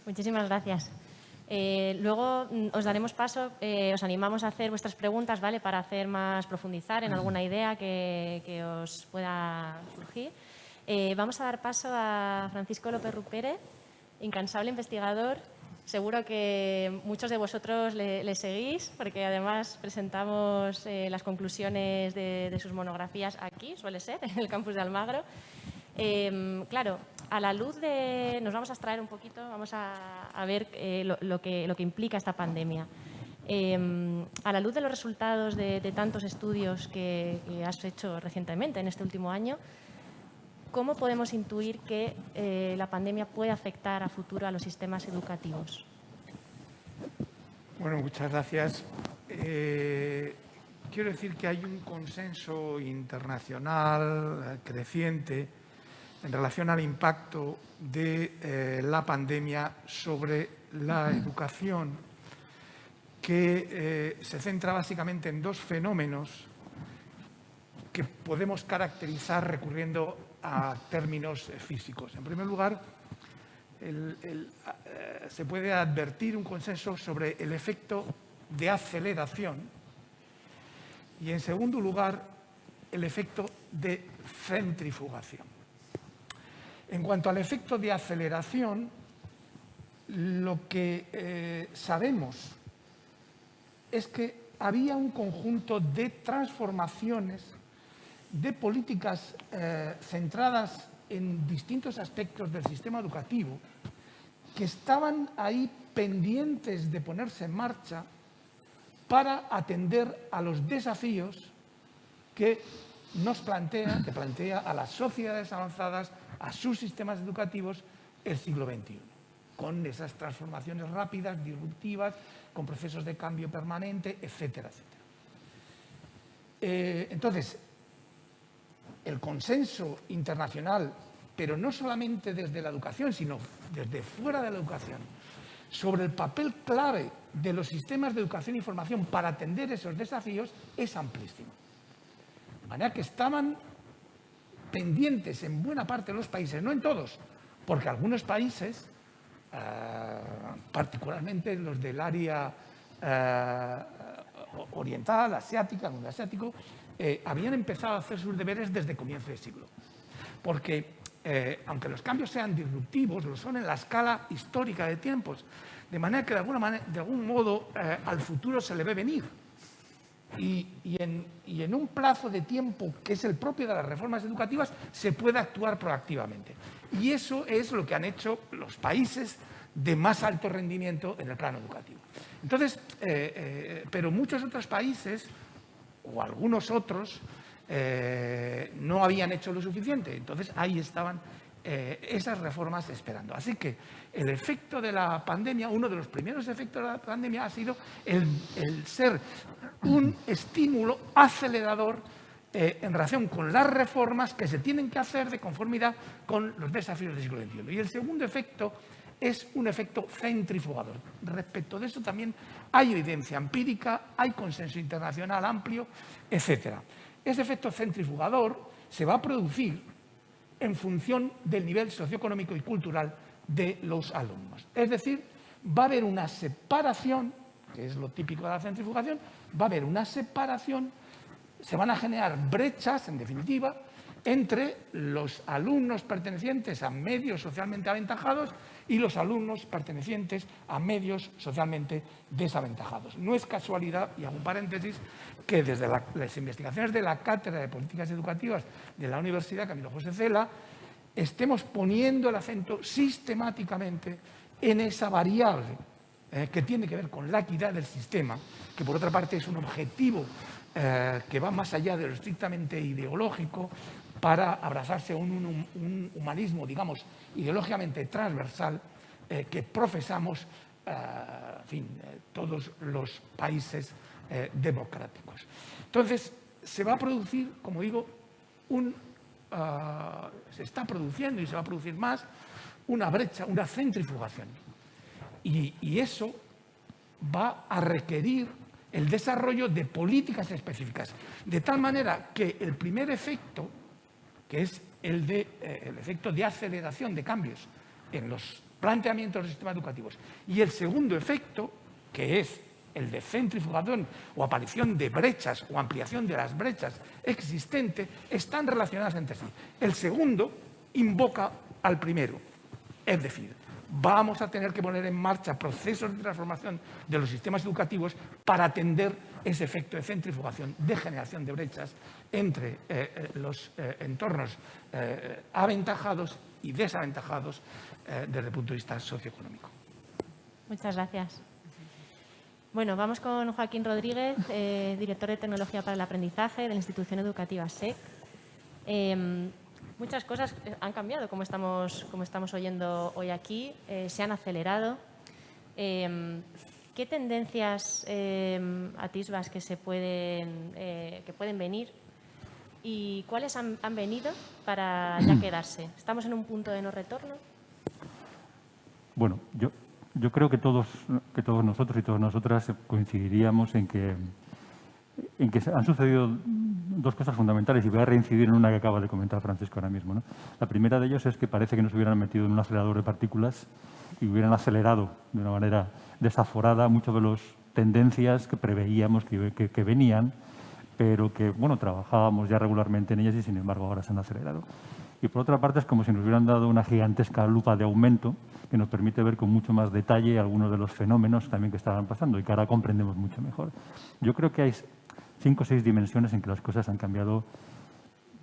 Muchísimas gracias. Luego os daremos paso, os animamos a hacer vuestras preguntas, ¿vale?, para profundizar en alguna idea que os pueda surgir. Vamos a dar paso a Francisco López Rupérez, incansable investigador. Seguro que muchos de vosotros le seguís, porque además presentamos las conclusiones de sus monografías aquí, suele ser, en el campus de Almagro. Claro, a la luz de... Nos vamos a abstraer un poquito, vamos a ver lo que implica esta pandemia. A la luz de los resultados de tantos estudios que has hecho recientemente, en este último año, ¿cómo podemos intuir que la pandemia puede afectar a futuro a los sistemas educativos? Bueno, muchas gracias. Quiero decir que hay un consenso internacional creciente en relación al impacto de la pandemia sobre la educación, que se centra básicamente en dos fenómenos que podemos caracterizar recurriendo a términos físicos. En primer lugar, se puede advertir un consenso sobre el efecto de aceleración y, en segundo lugar, el efecto de centrifugación. En cuanto al efecto de aceleración, lo que sabemos es que había un conjunto de transformaciones, de políticas centradas en distintos aspectos del sistema educativo que estaban ahí pendientes de ponerse en marcha para atender a los desafíos que plantea a las sociedades avanzadas, a sus sistemas educativos, el siglo XXI, con esas transformaciones rápidas, disruptivas, con procesos de cambio permanente, etcétera, etcétera. Entonces, el consenso internacional, pero no solamente desde la educación, sino desde fuera de la educación, sobre el papel clave de los sistemas de educación y formación para atender esos desafíos es amplísimo. De manera que estaban pendientes en buena parte de los países, no en todos, porque algunos países, particularmente los del área oriental, asiática, el mundo asiático, habían empezado a hacer sus deberes desde comienzo de siglo. Porque, aunque los cambios sean disruptivos, lo son en la escala histórica de tiempos, de manera que de algún modo al futuro se le ve venir. Y en un plazo de tiempo que es el propio de las reformas educativas se puede actuar proactivamente. Y eso es lo que han hecho los países de más alto rendimiento en el plano educativo. Entonces, pero muchos otros países, o algunos otros, no habían hecho lo suficiente. Entonces, ahí estaban esas reformas esperando. Así que el efecto de la pandemia, uno de los primeros efectos de la pandemia ha sido el ser un estímulo acelerador en relación con las reformas que se tienen que hacer de conformidad con los desafíos del siglo XXI. Y el segundo efecto es un efecto centrifugador. Respecto de eso también hay evidencia empírica, hay consenso internacional amplio, etc. Ese efecto centrifugador se va a producir en función del nivel socioeconómico y cultural de los alumnos. Es decir, va a haber una separación, que es lo típico de la centrifugación, va a haber una separación, se van a generar brechas, en definitiva, entre los alumnos pertenecientes a medios socialmente aventajados y los alumnos pertenecientes a medios socialmente desaventajados. No es casualidad, y hago un paréntesis, que desde las investigaciones de la Cátedra de Políticas Educativas de la Universidad Camilo José Cela estemos poniendo el acento sistemáticamente en esa variable que tiene que ver con la equidad del sistema, que por otra parte es un objetivo que va más allá de lo estrictamente ideológico para abrazarse a un humanismo, digamos, ideológicamente transversal que profesamos todos los países democráticos. Entonces, se va a producir, como digo, se está produciendo y se va a producir más una brecha, una centrifugación. Y eso va a requerir el desarrollo de políticas específicas, de tal manera que el primer efecto, que es el efecto de aceleración de cambios en los planteamientos de los sistemas educativos, y el segundo efecto, que es el de centrifugación o aparición de brechas o ampliación de las brechas existentes, están relacionadas entre sí. El segundo invoca al primero, es decir, vamos a tener que poner en marcha procesos de transformación de los sistemas educativos para atender ese efecto de centrifugación, de generación de brechas entre los entornos aventajados y desaventajados desde el punto de vista socioeconómico. Muchas gracias. Bueno, vamos con Joaquín Rodríguez, director de Tecnología para el Aprendizaje de la Institución Educativa SEC. Muchas cosas han cambiado, como estamos oyendo hoy aquí, se han acelerado. ¿Qué tendencias atisbas que pueden venir y cuáles han venido para ya quedarse? ¿Estamos en un punto de no retorno? Bueno, yo creo que todos nosotros y todas nosotras coincidiríamos en que han sucedido dos cosas fundamentales, y voy a reincidir en una que acaba de comentar Francisco ahora mismo, ¿no? La primera de ellos es que parece que nos hubieran metido en un acelerador de partículas y hubieran acelerado de una manera desaforada muchas de las tendencias que preveíamos que venían, pero que, bueno, trabajábamos ya regularmente en ellas y, sin embargo, ahora se han acelerado. Y, por otra parte, es como si nos hubieran dado una gigantesca lupa de aumento que nos permite ver con mucho más detalle algunos de los fenómenos también que estaban pasando y que ahora comprendemos mucho mejor. Yo creo que hay 5 o 6 dimensiones en que las cosas han cambiado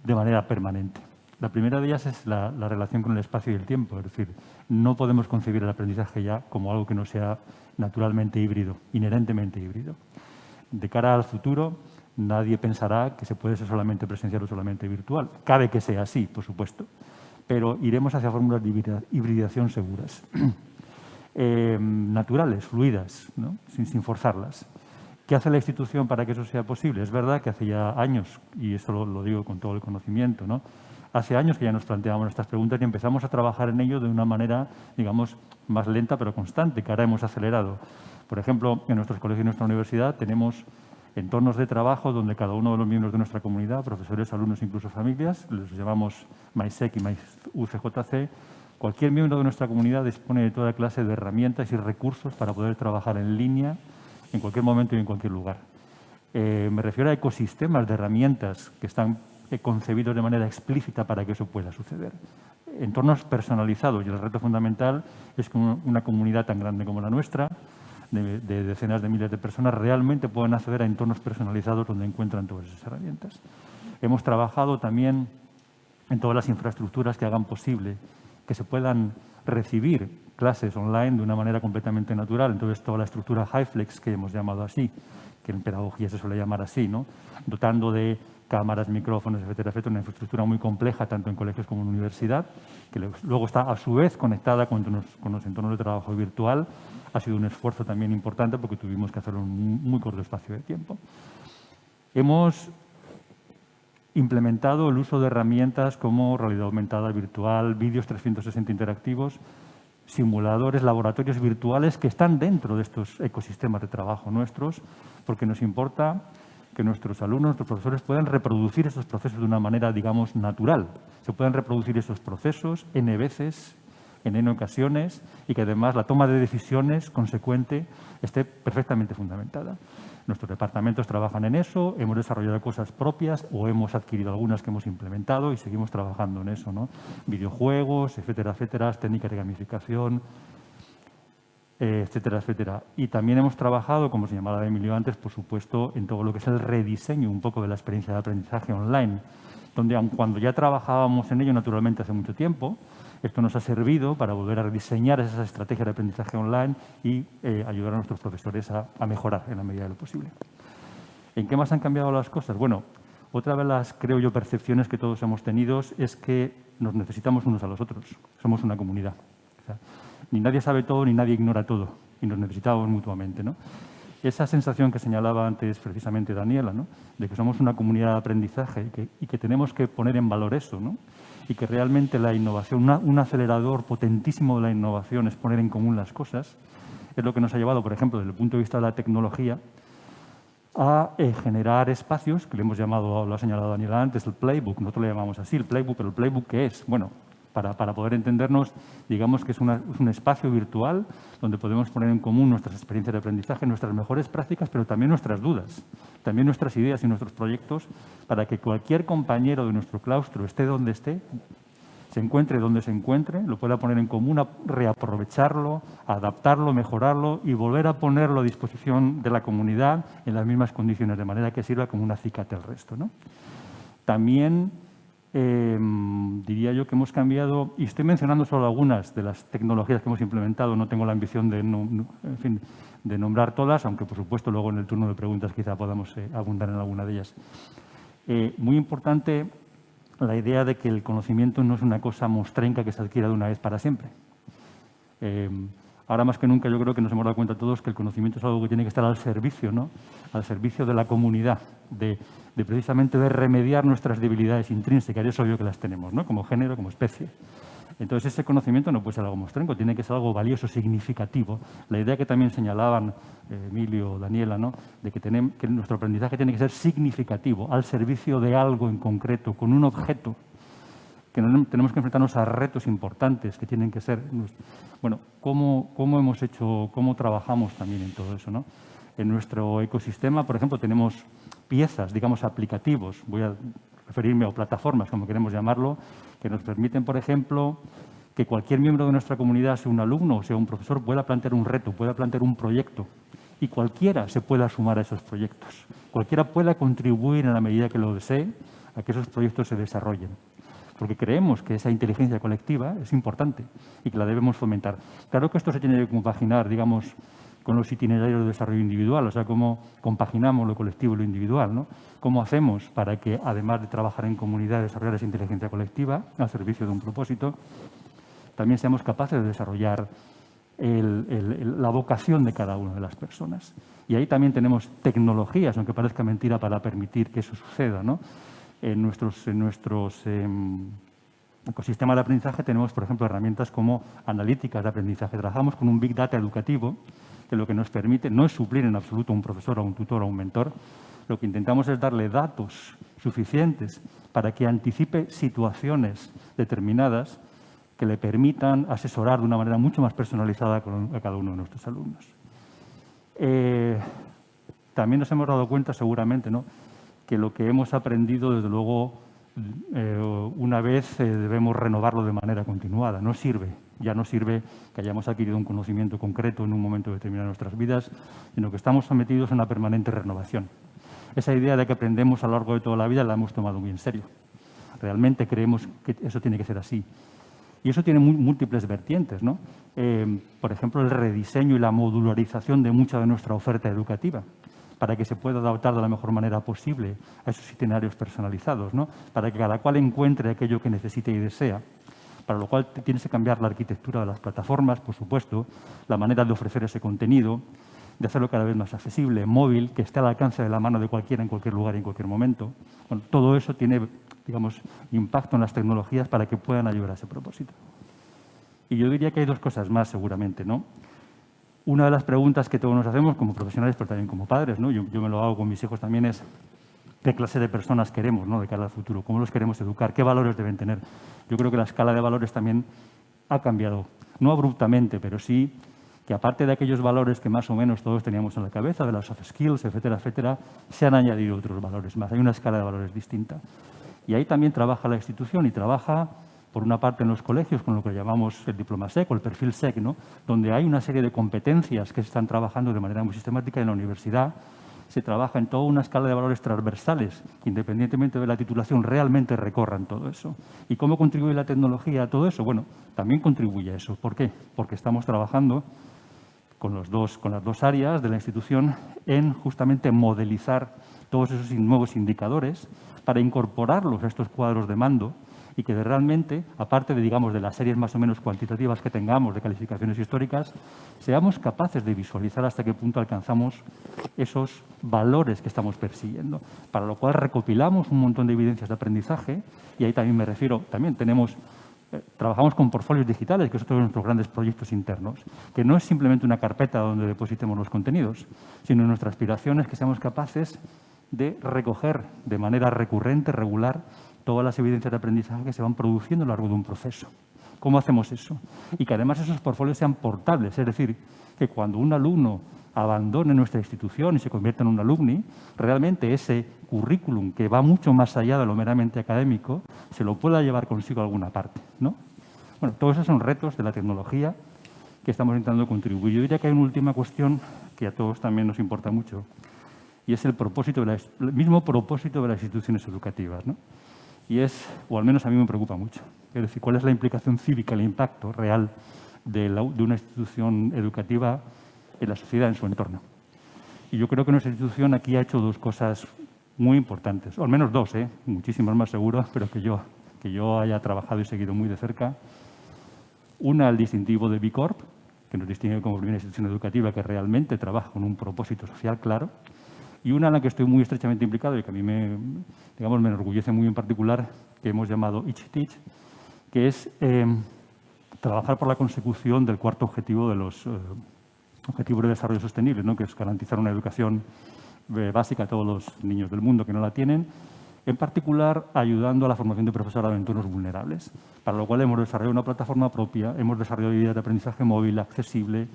de manera permanente. La primera de ellas es la relación con el espacio y el tiempo. Es decir, no podemos concebir el aprendizaje ya como algo que no sea naturalmente híbrido, inherentemente híbrido. De cara al futuro, nadie pensará que se puede ser solamente presencial o solamente virtual. Cabe que sea así, por supuesto, pero iremos hacia fórmulas de hibridación seguras, naturales, fluidas, ¿no? sin forzarlas. ¿Qué hace la institución para que eso sea posible? Es verdad que hace ya años, y esto lo digo con todo el conocimiento, ¿no? Hace años que ya nos planteábamos estas preguntas y empezamos a trabajar en ello de una manera, digamos, más lenta pero constante, que ahora hemos acelerado. Por ejemplo, en nuestros colegios y en nuestra universidad tenemos entornos de trabajo donde cada uno de los miembros de nuestra comunidad, profesores, alumnos, incluso familias, los llamamos MySEC y MyUCJC, cualquier miembro de nuestra comunidad dispone de toda clase de herramientas y recursos para poder trabajar en línea en cualquier momento y en cualquier lugar. Me refiero a ecosistemas de herramientas que están concebidos de manera explícita para que eso pueda suceder. Entornos personalizados, y el reto fundamental es que una comunidad tan grande como la nuestra, de decenas de miles de personas, realmente puedan acceder a entornos personalizados donde encuentran todas esas herramientas. Hemos trabajado también en todas las infraestructuras que hagan posible que se puedan recibir clases online de una manera completamente natural. Entonces, toda la estructura HyFlex, que hemos llamado así, que en pedagogía se suele llamar así, ¿no? Dotando de cámaras, micrófonos, etcétera, etcétera, una infraestructura muy compleja, tanto en colegios como en universidad, que luego está a su vez conectada con los entornos de trabajo virtual. Ha sido un esfuerzo también importante porque tuvimos que hacerlo en un muy corto espacio de tiempo. Hemos implementado el uso de herramientas como realidad aumentada virtual, vídeos 360 interactivos, simuladores, laboratorios virtuales que están dentro de estos ecosistemas de trabajo nuestros, porque nos importa que nuestros alumnos, nuestros profesores puedan reproducir esos procesos de una manera, digamos, natural. Se pueden reproducir esos procesos N veces, en N ocasiones, y que además la toma de decisiones consecuente esté perfectamente fundamentada. Nuestros departamentos trabajan en eso, hemos desarrollado cosas propias o hemos adquirido algunas que hemos implementado y seguimos trabajando en eso, ¿no? Videojuegos, etcétera, etcétera, técnicas de gamificación, etcétera, etcétera. Y también hemos trabajado, como señalaba Emilio antes, por supuesto, en todo lo que es el rediseño un poco de la experiencia de aprendizaje online, donde aun cuando ya trabajábamos en ello naturalmente hace mucho tiempo, esto nos ha servido para volver a rediseñar esas estrategias de aprendizaje online y ayudar a nuestros profesores a mejorar en la medida de lo posible. ¿En qué más han cambiado las cosas? Bueno, otra de las, creo yo, percepciones que todos hemos tenido es que nos necesitamos unos a los otros. Somos una comunidad. O sea, ni nadie sabe todo ni nadie ignora todo y nos necesitamos mutuamente, ¿no? Esa sensación que señalaba antes precisamente Daniela, ¿no? De que somos una comunidad de aprendizaje y que tenemos que poner en valor eso, ¿no? Y que realmente la innovación, un acelerador potentísimo de la innovación es poner en común las cosas, es lo que nos ha llevado, por ejemplo, desde el punto de vista de la tecnología, a generar espacios que le hemos llamado, lo ha señalado Daniela antes, el playbook. Nosotros le llamamos así, el playbook, pero el playbook, ¿qué es? Bueno, para poder entendernos, digamos que es un espacio virtual donde podemos poner en común nuestras experiencias de aprendizaje, nuestras mejores prácticas, pero también nuestras dudas, también nuestras ideas y nuestros proyectos, para que cualquier compañero de nuestro claustro, esté donde esté, se encuentre donde se encuentre, lo pueda poner en común, reaprovecharlo, adaptarlo, mejorarlo y volver a ponerlo a disposición de la comunidad en las mismas condiciones, de manera que sirva como un acicate al resto, ¿no? También diría yo que hemos cambiado, y estoy mencionando solo algunas de las tecnologías que hemos implementado, no tengo la ambición de nombrar todas, aunque por supuesto luego en el turno de preguntas quizá podamos abundar en alguna de ellas. Muy importante la idea de que el conocimiento no es una cosa mostrenca que se adquiera de una vez para siempre. Ahora más que nunca yo creo que nos hemos dado cuenta todos que el conocimiento es algo que tiene que estar al servicio, ¿no? Al servicio de la comunidad, de precisamente de remediar nuestras debilidades intrínsecas. Y es obvio que las tenemos, ¿no? Como género, como especie. Entonces ese conocimiento no puede ser algo mostrenco, tiene que ser algo valioso, significativo. La idea que también señalaban Emilio, Daniela, ¿no? De que nuestro aprendizaje tiene que ser significativo, al servicio de algo en concreto, con un objeto, que tenemos que enfrentarnos a retos importantes que tienen que ser, bueno, cómo trabajamos también en todo eso, ¿no? En nuestro ecosistema, por ejemplo, tenemos piezas, digamos, aplicativos, voy a referirme a plataformas, como queremos llamarlo, que nos permiten, por ejemplo, que cualquier miembro de nuestra comunidad, sea un alumno o sea un profesor, pueda plantear un reto, pueda plantear un proyecto y cualquiera se pueda sumar a esos proyectos. Cualquiera pueda contribuir en la medida que lo desee a que esos proyectos se desarrollen. Porque creemos que esa inteligencia colectiva es importante y que la debemos fomentar. Claro que esto se tiene que compaginar, digamos, con los itinerarios de desarrollo individual, o sea, cómo compaginamos lo colectivo y lo individual, ¿no? Cómo hacemos para que, además de trabajar en comunidad, desarrollar esa inteligencia colectiva al servicio de un propósito, también seamos capaces de desarrollar la vocación de cada una de las personas. Y ahí también tenemos tecnologías, aunque parezca mentira, para permitir que eso suceda, ¿no? En nuestros ecosistemas de aprendizaje tenemos, por ejemplo, herramientas como analíticas de aprendizaje. Trabajamos con un Big Data educativo, que lo que nos permite no es suplir en absoluto a un profesor, a un tutor o a un mentor. Lo que intentamos es darle datos suficientes para que anticipe situaciones determinadas que le permitan asesorar de una manera mucho más personalizada a cada uno de nuestros alumnos. También nos hemos dado cuenta, seguramente, ¿no?, que lo que hemos aprendido, desde luego, una vez debemos renovarlo de manera continuada. No sirve, ya no sirve que hayamos adquirido un conocimiento concreto en un momento determinado de nuestras vidas, sino que estamos sometidos a una permanente renovación. Esa idea de que aprendemos a lo largo de toda la vida la hemos tomado muy en serio. Realmente creemos que eso tiene que ser así. Y eso tiene múltiples vertientes, ¿no? Por ejemplo, el rediseño y la modularización de mucha de nuestra oferta educativa, para que se pueda adaptar de la mejor manera posible a esos itinerarios personalizados, ¿no? Para que cada cual encuentre aquello que necesite y desea. Para lo cual tienes que cambiar la arquitectura de las plataformas, por supuesto, la manera de ofrecer ese contenido, de hacerlo cada vez más accesible, móvil, que esté al alcance de la mano de cualquiera en cualquier lugar y en cualquier momento. Bueno, todo eso tiene, digamos, impacto en las tecnologías para que puedan ayudar a ese propósito. Y yo diría que hay dos cosas más, seguramente, ¿no? Una de las preguntas que todos nos hacemos como profesionales, pero también como padres, ¿no? Yo me lo hago con mis hijos también, es qué clase de personas queremos, ¿no? De cara al futuro, cómo los queremos educar, qué valores deben tener. Yo creo que la escala de valores también ha cambiado, no abruptamente, pero sí que aparte de aquellos valores que más o menos todos teníamos en la cabeza, de las soft skills, etcétera, etcétera, se han añadido otros valores más. Hay una escala de valores distinta. Y ahí también trabaja la institución y trabaja, por una parte, en los colegios, con lo que llamamos el diploma SEC o el perfil SEC, ¿no? Donde hay una serie de competencias que se están trabajando de manera muy sistemática. En la universidad se trabaja en toda una escala de valores transversales, que independientemente de la titulación realmente recorran todo eso. ¿Y cómo contribuye la tecnología a todo eso? Bueno, también contribuye a eso. ¿Por qué? Porque estamos trabajando con las dos áreas de la institución en justamente modelizar todos esos nuevos indicadores para incorporarlos a estos cuadros de mando y que realmente, aparte de, digamos, de las series más o menos cuantitativas que tengamos de calificaciones históricas, seamos capaces de visualizar hasta qué punto alcanzamos esos valores que estamos persiguiendo. Para lo cual recopilamos un montón de evidencias de aprendizaje y ahí también me refiero, también trabajamos con portfolios digitales, que es otro de nuestros grandes proyectos internos, que no es simplemente una carpeta donde depositemos los contenidos, sino nuestra aspiración es que seamos capaces de recoger de manera recurrente, regular, todas las evidencias de aprendizaje que se van produciendo a lo largo de un proceso. ¿Cómo hacemos eso? Y que además esos portfolios sean portables, es decir, que cuando un alumno abandone nuestra institución y se convierta en un alumni, realmente ese currículum, que va mucho más allá de lo meramente académico, se lo pueda llevar consigo a alguna parte, ¿no? Bueno, todos esos son retos de la tecnología que estamos intentando contribuir. Yo diría que hay una última cuestión que a todos también nos importa mucho, y es el mismo propósito de las instituciones educativas, ¿no? Y es, o al menos a mí me preocupa mucho, es decir, cuál es la implicación cívica, el impacto real de una institución educativa en la sociedad, en su entorno. Y yo creo que nuestra institución aquí ha hecho dos cosas muy importantes, o al menos dos, muchísimas más seguro, pero que yo haya trabajado y seguido muy de cerca. Una, el distintivo de B Corp, que nos distingue como primera institución educativa que realmente trabaja con un propósito social claro. Y una en la que estoy muy estrechamente implicado y que a mí me enorgullece muy en particular, que hemos llamado Each Teach, que es trabajar por la consecución del cuarto objetivo de los Objetivos de Desarrollo Sostenible, ¿no? Que es garantizar una educación básica a todos los niños del mundo que no la tienen, en particular ayudando a la formación de profesorado en entornos vulnerables, para lo cual hemos desarrollado una plataforma propia, hemos desarrollado ideas de aprendizaje móvil, accesible,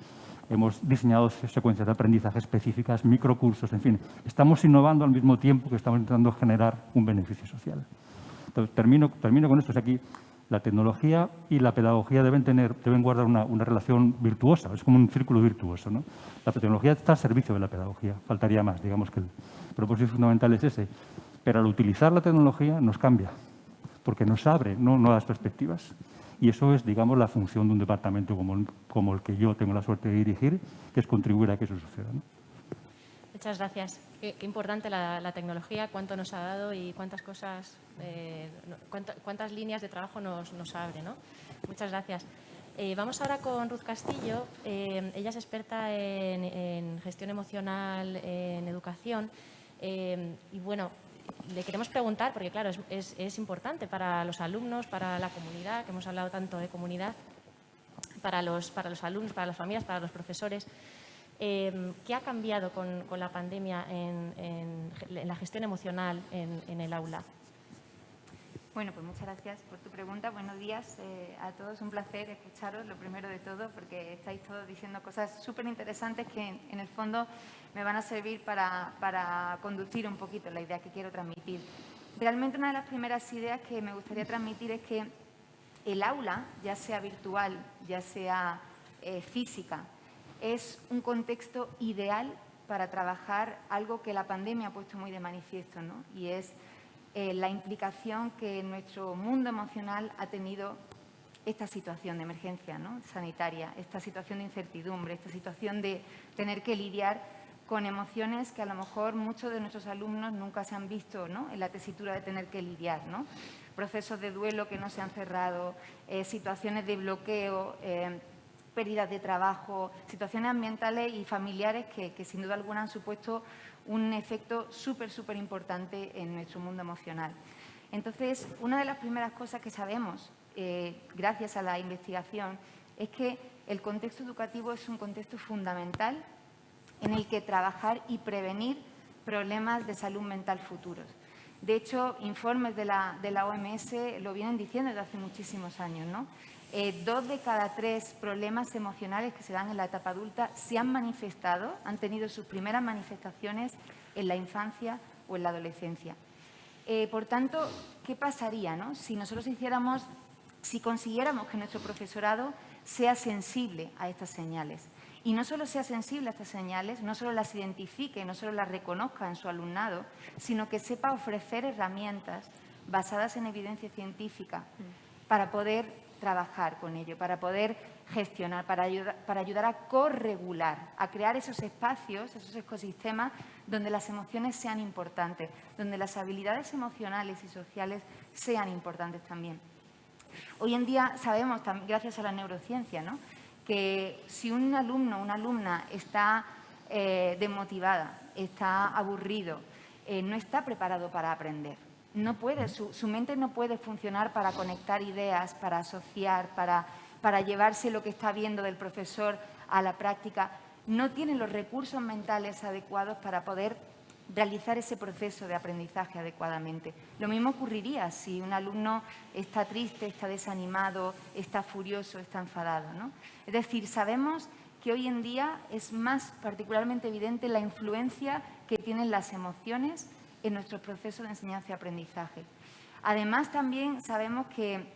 hemos diseñado secuencias de aprendizaje específicas, microcursos, en fin. Estamos innovando al mismo tiempo que estamos intentando generar un beneficio social. Entonces, termino con esto. Es aquí, la tecnología y la pedagogía deben guardar una relación virtuosa. Es como un círculo virtuoso, ¿no? La tecnología está al servicio de la pedagogía. Faltaría más. Digamos que el propósito fundamental es ese. Pero al utilizar la tecnología nos cambia, porque nos abre nuevas perspectivas. Y eso es, digamos, la función de un departamento como el que yo tengo la suerte de dirigir, que es contribuir a que eso suceda, ¿no? Muchas gracias. Qué importante la tecnología, cuánto nos ha dado y cuántas cosas, cuántas líneas de trabajo nos abre, ¿no? Muchas gracias. Vamos ahora con Ruth Castillo. Ella es experta en gestión emocional en educación. Y bueno, le queremos preguntar, porque claro, es importante para los alumnos, para la comunidad, que hemos hablado tanto de comunidad, para los alumnos, para las familias, para los profesores. ¿Qué ha cambiado con la pandemia en la gestión emocional en el aula? Bueno, pues muchas gracias por tu pregunta. Buenos días a todos. Un placer escucharos, lo primero de todo, porque estáis todos diciendo cosas súper interesantes que en el fondo me van a servir para conducir un poquito la idea que quiero transmitir. Realmente una de las primeras ideas que me gustaría transmitir es que el aula, ya sea virtual, ya sea física, es un contexto ideal para trabajar algo que la pandemia ha puesto muy de manifiesto, ¿no? Y es la implicación que nuestro mundo emocional ha tenido esta situación de emergencia, ¿no?, sanitaria, esta situación de incertidumbre, esta situación de tener que lidiar con emociones que a lo mejor muchos de nuestros alumnos nunca se han visto, ¿no?, en la tesitura de tener que lidiar, ¿no? Procesos de duelo que no se han cerrado, situaciones de bloqueo, pérdidas de trabajo, situaciones ambientales y familiares que sin duda alguna han supuesto un efecto súper importante en nuestro mundo emocional. Entonces, una de las primeras cosas que sabemos, gracias a la investigación, es que el contexto educativo es un contexto fundamental en el que trabajar y prevenir problemas de salud mental futuros. De hecho, informes de la OMS lo vienen diciendo desde hace muchísimos años, ¿no? 2 de cada 3 problemas emocionales que se dan en la etapa adulta se han manifestado, han tenido sus primeras manifestaciones en la infancia o en la adolescencia. Por tanto, ¿qué pasaría, ¿no?, si nosotros si consiguiéramos que nuestro profesorado sea sensible a estas señales? Y no solo sea sensible a estas señales, no solo las identifique, no solo las reconozca en su alumnado, sino que sepa ofrecer herramientas basadas en evidencia científica para poder trabajar con ello, para poder gestionar, para ayudar a corregular, a crear esos espacios, esos ecosistemas donde las emociones sean importantes, donde las habilidades emocionales y sociales sean importantes también. Hoy en día sabemos, gracias a la neurociencia, ¿no?, que si un alumno o una alumna está desmotivada, está aburrido, no está preparado para aprender. No puede, su mente no puede funcionar para conectar ideas, para asociar, para llevarse lo que está viendo del profesor a la práctica. No tiene los recursos mentales adecuados para poder realizar ese proceso de aprendizaje adecuadamente. Lo mismo ocurriría si un alumno está triste, está desanimado, está furioso, está enfadado, ¿no? Es decir, sabemos que hoy en día es más particularmente evidente la influencia que tienen las emociones en nuestros procesos de enseñanza y aprendizaje. Además, también sabemos que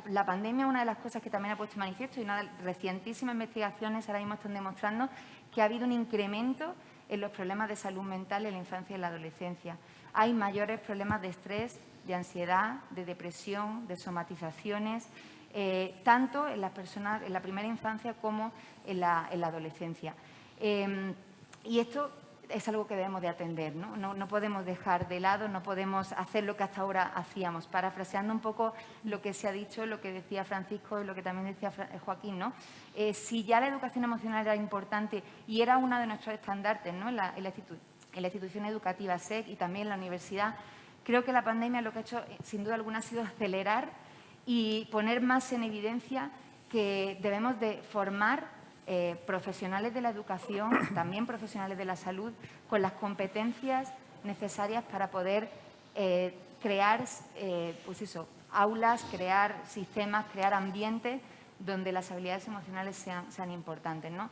la pandemia, una de las cosas que también ha puesto de manifiesto, y una de las recientísimas investigaciones ahora mismo están demostrando que ha habido un incremento en los problemas de salud mental en la infancia y en la adolescencia. Hay mayores problemas de estrés, de ansiedad, de depresión, de somatizaciones, tanto en las personas en la primera infancia como en la adolescencia. Y esto es algo que debemos de atender, ¿no? No podemos dejar de lado, no podemos hacer lo que hasta ahora hacíamos. Parafraseando un poco lo que se ha dicho, lo que decía Francisco y lo que también decía Joaquín, ¿no? Si ya la educación emocional era importante y era uno de nuestros estandartes, ¿no?, en la institución educativa SEC y también en la universidad, creo que la pandemia lo que ha hecho, sin duda alguna, ha sido acelerar y poner más en evidencia que debemos de formar profesionales de la educación, también profesionales de la salud, con las competencias necesarias para poder crear aulas, crear sistemas, crear ambientes donde las habilidades emocionales sean importantes, ¿no?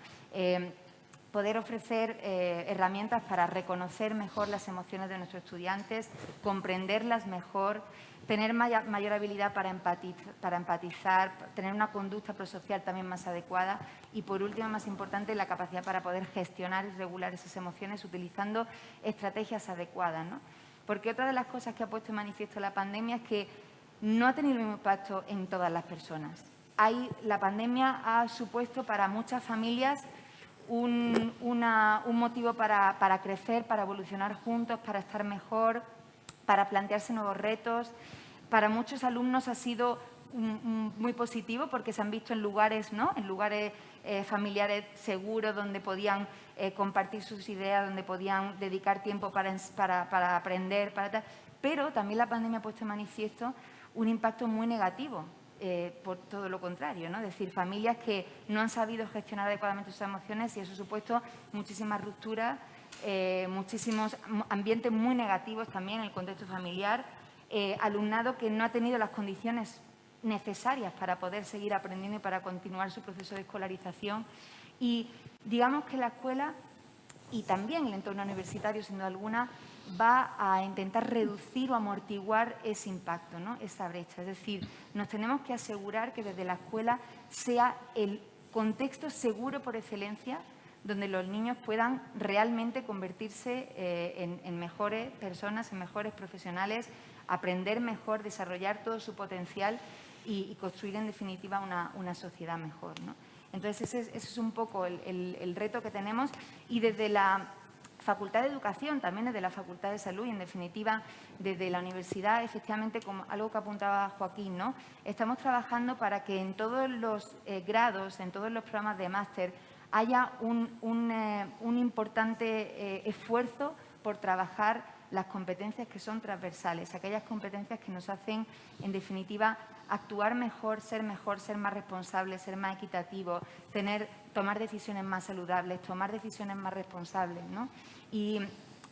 Poder ofrecer herramientas para reconocer mejor las emociones de nuestros estudiantes, comprenderlas mejor, tener mayor habilidad para empatizar, tener una conducta prosocial también más adecuada y, por último, más importante, la capacidad para poder gestionar y regular esas emociones utilizando estrategias adecuadas, ¿no? Porque otra de las cosas que ha puesto en manifiesto la pandemia es que no ha tenido el mismo impacto en todas las personas. La pandemia ha supuesto para muchas familias un motivo para crecer, para evolucionar juntos, para estar mejor, para plantearse nuevos retos. Para muchos alumnos ha sido muy positivo porque se han visto en lugares, ¿no?, en lugares familiares seguros donde podían compartir sus ideas, donde podían dedicar tiempo para aprender, pero también la pandemia ha puesto en manifiesto un impacto muy negativo, por todo lo contrario, ¿no? Es decir, familias que no han sabido gestionar adecuadamente sus emociones y eso ha supuesto muchísimas rupturas, muchísimos ambientes muy negativos también en el contexto familiar, alumnado que no ha tenido las condiciones necesarias para poder seguir aprendiendo y para continuar su proceso de escolarización. Y digamos que la escuela y también el entorno universitario, sin duda alguna, va a intentar reducir o amortiguar ese impacto, ¿no?, esa brecha. Es decir, nos tenemos que asegurar que desde la escuela sea el contexto seguro por excelencia donde los niños puedan realmente convertirse en mejores personas, en mejores profesionales, aprender mejor, desarrollar todo su potencial y construir, en definitiva, una sociedad mejor, ¿no? Entonces, ese es un poco el reto que tenemos, y desde la Facultad de Educación, también desde la Facultad de Salud y, en definitiva, desde la universidad, efectivamente, como algo que apuntaba Joaquín, ¿no? Estamos trabajando para que en todos los grados, en todos los programas de máster, haya un importante esfuerzo por trabajar las competencias que son transversales, aquellas competencias que nos hacen, en definitiva, actuar mejor, ser más responsables, ser más equitativos, tomar decisiones más saludables, tomar decisiones más responsables, ¿no? Y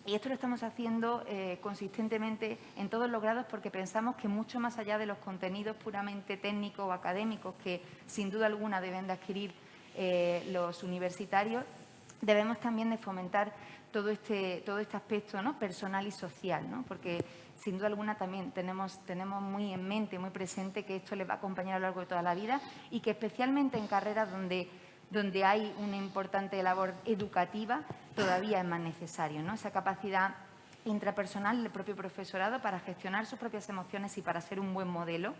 esto lo estamos haciendo consistentemente en todos los grados, porque pensamos que mucho más allá de los contenidos puramente técnicos o académicos que sin duda alguna deben de adquirir los universitarios, debemos también de fomentar todo este aspecto, ¿no?, personal y social, ¿no? Porque sin duda alguna también tenemos muy en mente, muy presente, que esto les va a acompañar a lo largo de toda la vida, y que especialmente en carreras donde hay una importante labor educativa todavía es más necesario, ¿no? Esa capacidad intrapersonal del propio profesorado para gestionar sus propias emociones y para ser un buen modelo.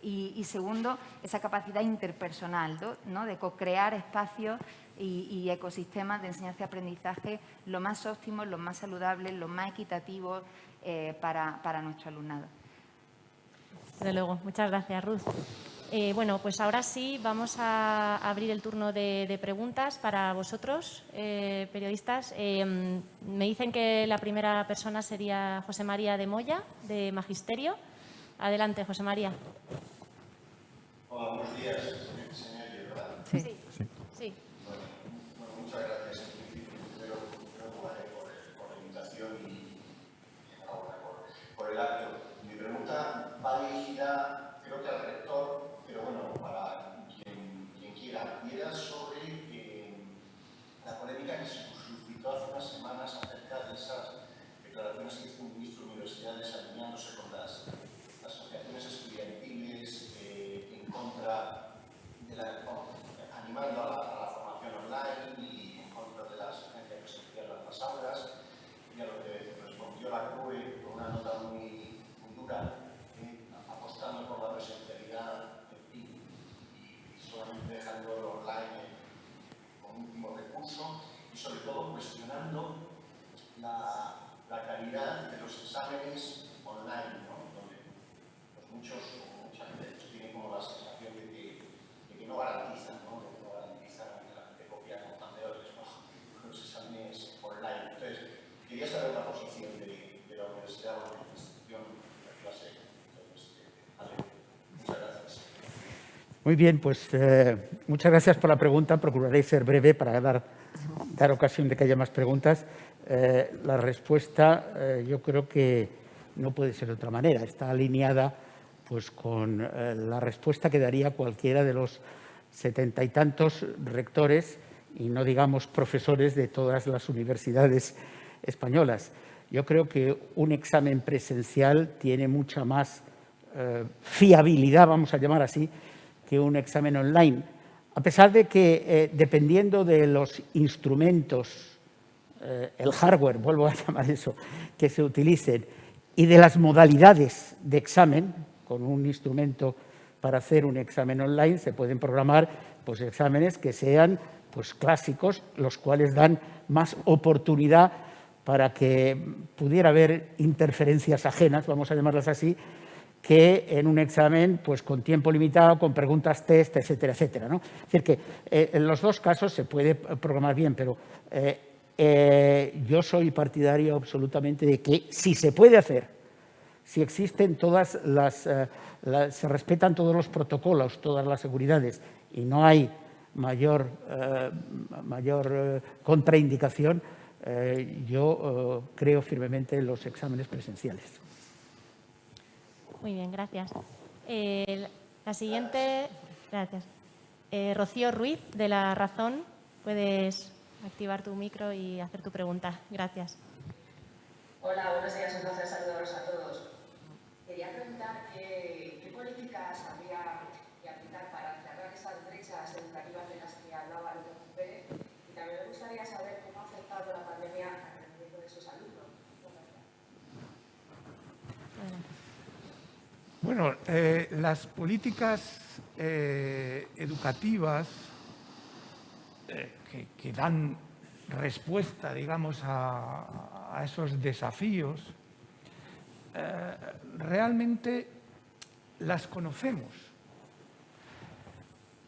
Y segundo, esa capacidad interpersonal, ¿no?, de co-crear espacios y ecosistemas de enseñanza y aprendizaje lo más óptimos, los más saludables, los más equitativos para nuestro alumnado. Desde luego. Muchas gracias, Ruth. Bueno, pues ahora sí vamos a abrir el turno de preguntas para vosotros, periodistas. Me dicen que la primera persona sería José María de Moya, de Magisterio. Adelante, José María. Hola, buenos días. ¿Se me oye, verdad? Sí. Sí. Bueno, muchas gracias. En principio, primero por la invitación y enhorabuena por el acto. Mi pregunta va dirigida, creo que al rector, pero bueno, para quien quiera. Y era sobre la polémica que se suscitó hace unas semanas acerca de esas declaraciones que hizo un ministro de Universidades alineándose con las asociaciones estudiantiles en contra de animando a la formación online y en contra de la asistencia presencial a las aulas, y a lo que respondió la CRUE con una nota muy dura, apostando por la presencialidad y solamente dejando el online como último recurso, y sobre todo cuestionando la calidad de los exámenes online, ¿no? Donde mucha gente tiene como la sensación de que no garantizan, ¿no? De que no garantizan que la gente copia como tanteadores con los exámenes online. Entonces, quería saber la posición de la universidad o de la institución de la clase. Muchas gracias. Muy bien, pues muchas gracias por la pregunta. Procuraré ser breve para dar ocasión de que haya más preguntas. La respuesta yo creo que no puede ser de otra manera. Está alineada pues con la respuesta que daría cualquiera de los 70 y tantos rectores, y no digamos profesores, de todas las universidades españolas. Yo creo que un examen presencial tiene mucha más fiabilidad, vamos a llamar así, que un examen online. A pesar de que, dependiendo de los instrumentos, el hardware, vuelvo a llamar eso, que se utilicen, y de las modalidades de examen, con un instrumento para hacer un examen online se pueden programar pues, exámenes que sean pues, clásicos, los cuales dan más oportunidad para que pudiera haber interferencias ajenas, vamos a llamarlas así, que en un examen pues, con tiempo limitado, con preguntas test, etcétera, etcétera, ¿no? Es decir, que en los dos casos se puede programar bien, pero yo soy partidario absolutamente de que si se puede hacer, si existen todas se respetan todos los protocolos, todas las seguridades y no hay mayor contraindicación, yo creo firmemente en los exámenes presenciales. Muy bien, gracias. La siguiente, gracias. Rocío Ruiz, de La Razón, puedes activar tu micro y hacer tu pregunta. Gracias. Hola, buenos días, un placer saludaros a todos. Quería preguntar qué políticas habría que aplicar para cerrar esas brechas educativas de las que hablaba el doctor Pérez, y también me gustaría saber cómo ha afectado la pandemia al rendimiento de esos alumnos. Bueno, las políticas educativas que dan respuesta, digamos, a esos desafíos, realmente las conocemos,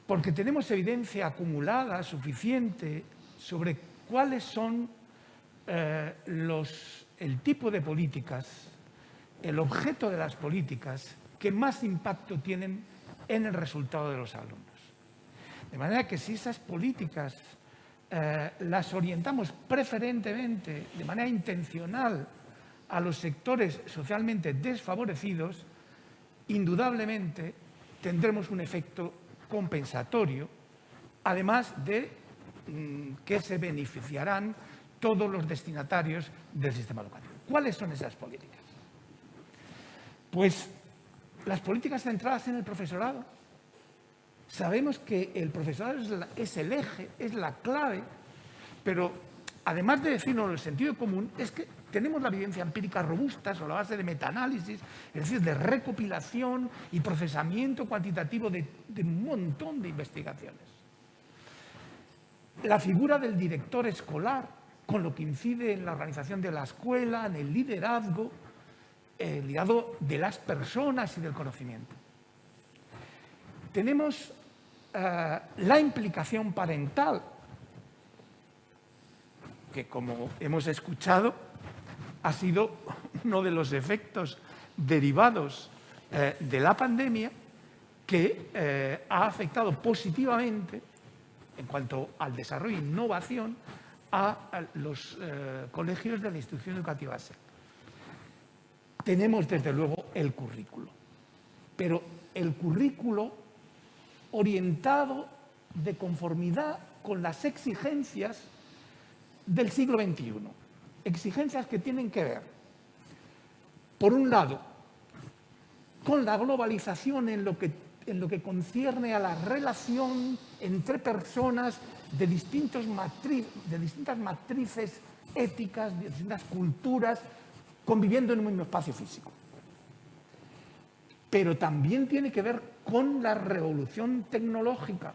porque tenemos evidencia acumulada suficiente sobre cuáles son el tipo de políticas, el objeto de las políticas que más impacto tienen en el resultado de los alumnos. De manera que si esas políticas las orientamos preferentemente, de manera intencional, a los sectores socialmente desfavorecidos, indudablemente tendremos un efecto compensatorio, además de que se beneficiarán todos los destinatarios del sistema educativo. ¿Cuáles son esas políticas? Pues las políticas centradas en el profesorado. Sabemos que el profesorado es el eje, es la clave, pero además de decirlo en el sentido común, es que tenemos la evidencia empírica robusta sobre la base de metaanálisis, es decir, de recopilación y procesamiento cuantitativo de un montón de investigaciones. La figura del director escolar, con lo que incide en la organización de la escuela, en el liderazgo, el liderazgo de las personas y del conocimiento. Tenemos la implicación parental, que como hemos escuchado ha sido uno de los efectos derivados de la pandemia que ha afectado positivamente en cuanto al desarrollo e innovación a los colegios de la institución educativa SEC. Tenemos desde luego el currículo, pero el currículo orientado de conformidad con las exigencias del siglo XXI. Exigencias que tienen que ver, por un lado, con la globalización en lo que concierne a la relación entre personas de distintas matrices éticas, de distintas culturas, conviviendo en un mismo espacio físico. Pero también tiene que ver con la revolución tecnológica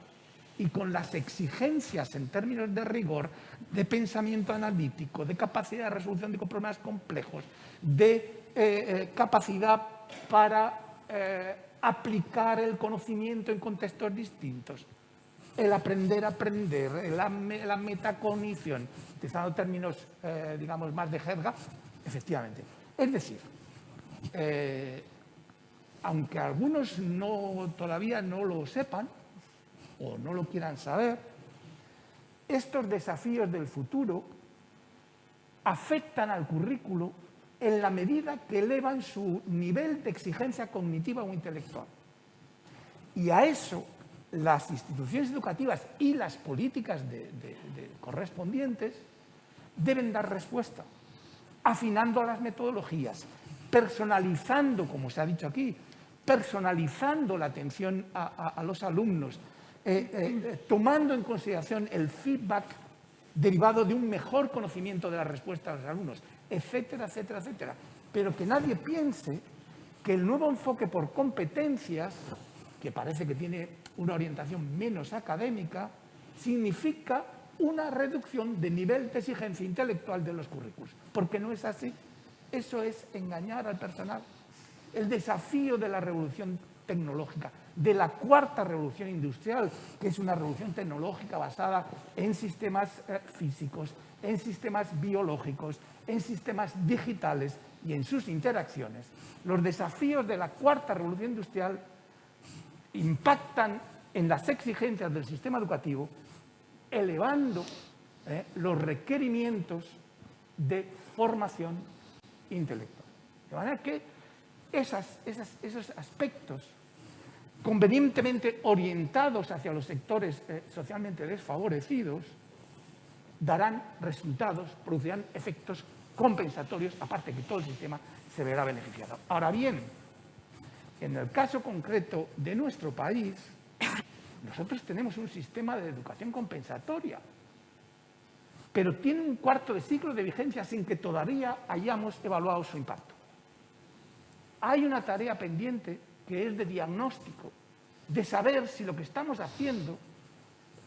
y con las exigencias en términos de rigor, de pensamiento analítico, de capacidad de resolución de problemas complejos, de capacidad para aplicar el conocimiento en contextos distintos, el aprender a aprender, la metacognición, utilizando términos, digamos, más de jerga, efectivamente. Es decir, aunque algunos todavía no lo sepan o no lo quieran saber, estos desafíos del futuro afectan al currículo en la medida que elevan su nivel de exigencia cognitiva o intelectual. Y a eso las instituciones educativas y las políticas correspondientes deben dar respuesta, afinando las metodologías, personalizando, como se ha dicho aquí, personalizando la atención a los alumnos, tomando en consideración el feedback derivado de un mejor conocimiento de la respuesta de los alumnos, etcétera, etcétera, etcétera. Pero que nadie piense que el nuevo enfoque por competencias, que parece que tiene una orientación menos académica, significa una reducción de nivel de exigencia intelectual de los currículos. Porque no es así. Eso es engañar al personal. El desafío de la revolución tecnológica, de la cuarta revolución industrial, que es una revolución tecnológica basada en sistemas físicos, en sistemas biológicos, en sistemas digitales y en sus interacciones. Los desafíos de la cuarta revolución industrial impactan en las exigencias del sistema educativo, elevando los requerimientos de formación intelectual. De manera que esos aspectos convenientemente orientados hacia los sectores socialmente desfavorecidos darán resultados, producirán efectos compensatorios, aparte que todo el sistema se verá beneficiado. Ahora bien, en el caso concreto de nuestro país, nosotros tenemos un sistema de educación compensatoria, pero tiene un cuarto de siglo de vigencia sin que todavía hayamos evaluado su impacto. Hay una tarea pendiente que es de diagnóstico, de saber si lo que estamos haciendo,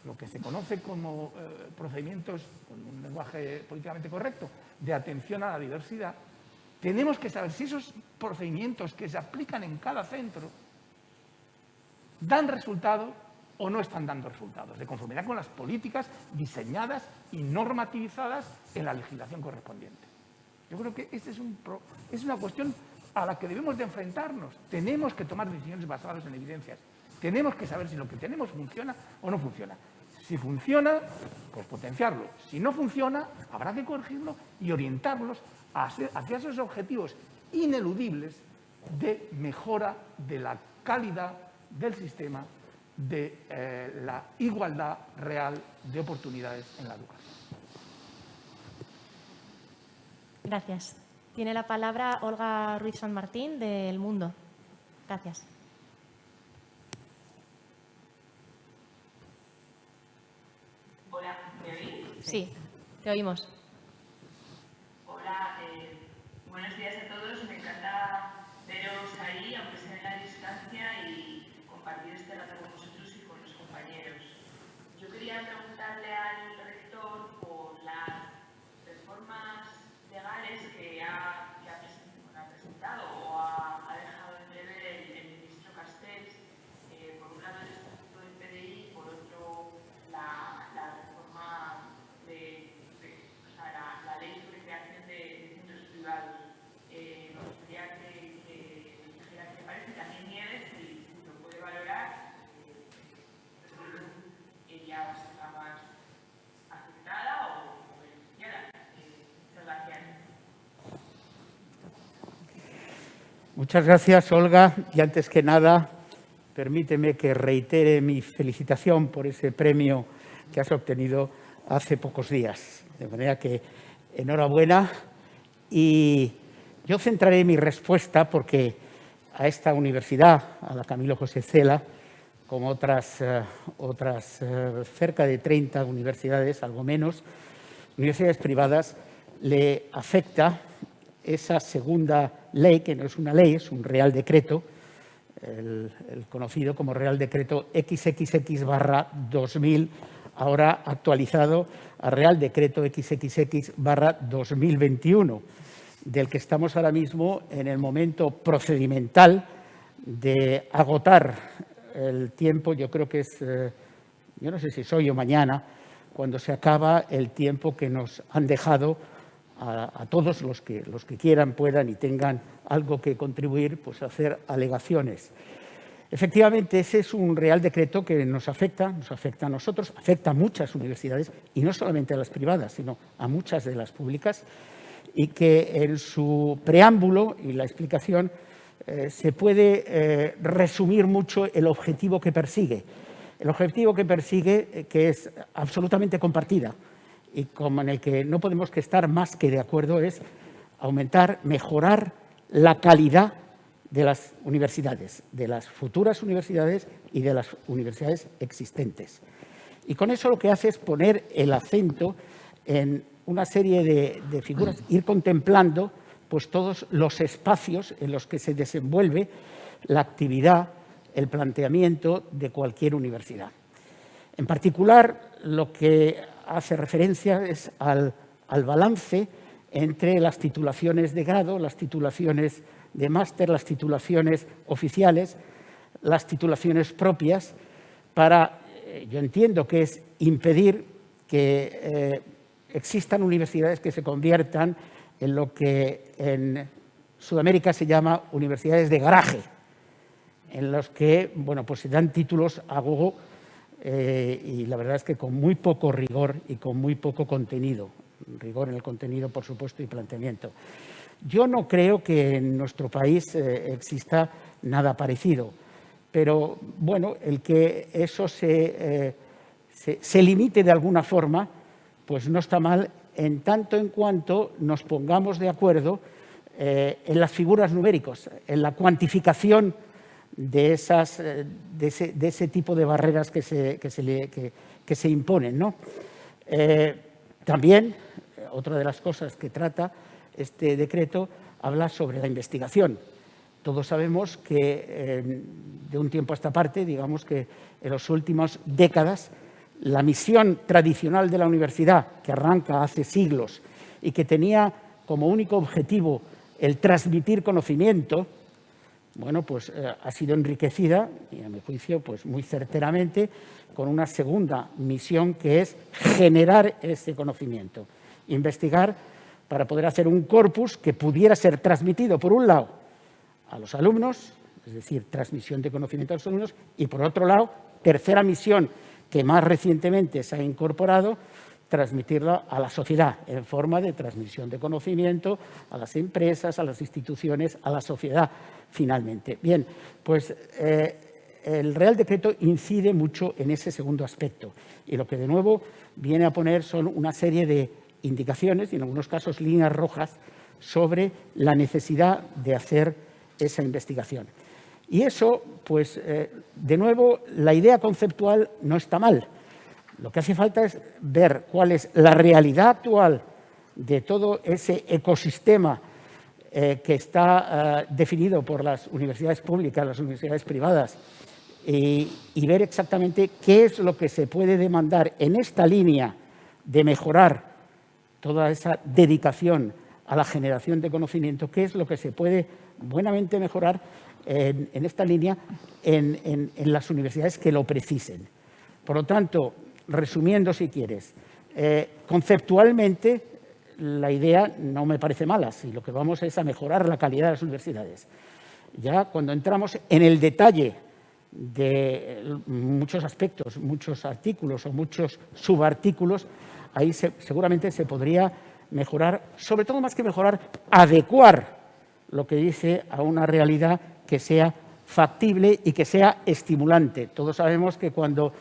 lo que se conoce como procedimientos, con un lenguaje políticamente correcto, de atención a la diversidad, tenemos que saber si esos procedimientos que se aplican en cada centro dan resultado o no están dando resultados, de conformidad con las políticas diseñadas y normativizadas en la legislación correspondiente. Yo creo que esta es una cuestión a la que debemos de enfrentarnos. Tenemos que tomar decisiones basadas en evidencias. Tenemos que saber si lo que tenemos funciona o no funciona. Si funciona, pues potenciarlo. Si no funciona, habrá que corregirlo y orientarlos hacia esos objetivos ineludibles de mejora de la calidad del sistema, de la igualdad real de oportunidades en la educación. Gracias. Tiene la palabra Olga Ruiz San Martín, de El Mundo. Gracias. Hola, ¿me oís? Sí, te oímos. Hola, buenos días a todos. Me encanta veros ahí, aunque sea en la distancia, y compartir este rato con vosotros y con los compañeros. Yo quería preguntarle al rector por las reformas legales que ha presentado o ha dejado entrever el ministro Castells. Por un lado, el estatuto del PDI, por otro, la reforma la ley sobre creación de centros privados. Me gustaría que dijera qué te parece. También Nieves, si lo puede valorar, ella está más afectada o beneficiada. Muchas gracias. Muchas gracias, Olga. Y antes que nada, permíteme que reitere mi felicitación por ese premio que has obtenido hace pocos días. De manera que enhorabuena. Y yo centraré mi respuesta porque a esta universidad, a la Camilo José Cela, como otras cerca de 30 universidades, algo menos, universidades privadas, le afecta esa segunda ley, que no es una ley, es un Real Decreto, el conocido como Real Decreto XXX/2000, ahora actualizado a Real Decreto XXX/2021, del que estamos ahora mismo en el momento procedimental de agotar el tiempo. Yo creo que es, yo no sé si es hoy o mañana, cuando se acaba el tiempo que nos han dejado a todos los que quieran, puedan y tengan algo que contribuir, pues a hacer alegaciones. Efectivamente, ese es un Real Decreto que nos afecta a nosotros, afecta a muchas universidades, y no solamente a las privadas, sino a muchas de las públicas, y que en su preámbulo y la explicación se puede resumir mucho el objetivo que persigue. El objetivo que persigue, que es absolutamente compartida y en el que no podemos que estar más que de acuerdo, es aumentar, mejorar la calidad de las universidades, de las futuras universidades y de las universidades existentes. Y con eso lo que hace es poner el acento en una serie de figuras, ir contemplando pues todos los espacios en los que se desenvuelve la actividad, el planteamiento de cualquier universidad. En particular, lo que hace referencia es al balance entre las titulaciones de grado, las titulaciones de máster, las titulaciones oficiales, las titulaciones propias, para, yo entiendo que es impedir que existan universidades que se conviertan en lo que en Sudamérica se llama universidades de garaje, en los que, bueno, pues se dan títulos a gogo y la verdad es que con muy poco rigor y con muy poco contenido. Rigor en el contenido, por supuesto, y planteamiento. Yo no creo que en nuestro país exista nada parecido, pero bueno, el que eso se limite de alguna forma, pues no está mal, en tanto en cuanto nos pongamos de acuerdo en las figuras numéricas, en la cuantificación de ese tipo de barreras que se imponen, ¿no? También, otra de las cosas que trata este decreto habla sobre la investigación. Todos sabemos que de un tiempo a esta parte, digamos que en las últimas décadas, la misión tradicional de la universidad, que arranca hace siglos y que tenía como único objetivo el transmitir conocimiento, bueno, pues ha sido enriquecida, y a mi juicio, pues muy certeramente, con una segunda misión que es generar ese conocimiento, investigar para poder hacer un corpus que pudiera ser transmitido, por un lado, a los alumnos, es decir, transmisión de conocimiento a los alumnos, y por otro lado, tercera misión que más recientemente se ha incorporado, transmitirla a la sociedad en forma de transmisión de conocimiento a las empresas, a las instituciones, a la sociedad finalmente. Bien, pues el Real Decreto incide mucho en ese segundo aspecto y lo que de nuevo viene a poner son una serie de indicaciones y en algunos casos líneas rojas sobre la necesidad de hacer esa investigación. Y eso, pues, de nuevo, la idea conceptual no está mal. Lo que hace falta es ver cuál es la realidad actual de todo ese ecosistema que está definido por las universidades públicas, las universidades privadas, y ver exactamente qué es lo que se puede demandar en esta línea de mejorar toda esa dedicación a la generación de conocimiento, qué es lo que se puede buenamente mejorar en esta línea en las universidades que lo precisen. Por lo tanto, resumiendo si quieres, conceptualmente la idea no me parece mala, si lo que vamos es a mejorar la calidad de las universidades. Ya cuando entramos en el detalle de muchos aspectos, muchos artículos o muchos subartículos, ahí seguramente se podría mejorar, sobre todo más que mejorar, adecuar lo que dice a una realidad que sea factible y que sea estimulante. Todos sabemos que cuando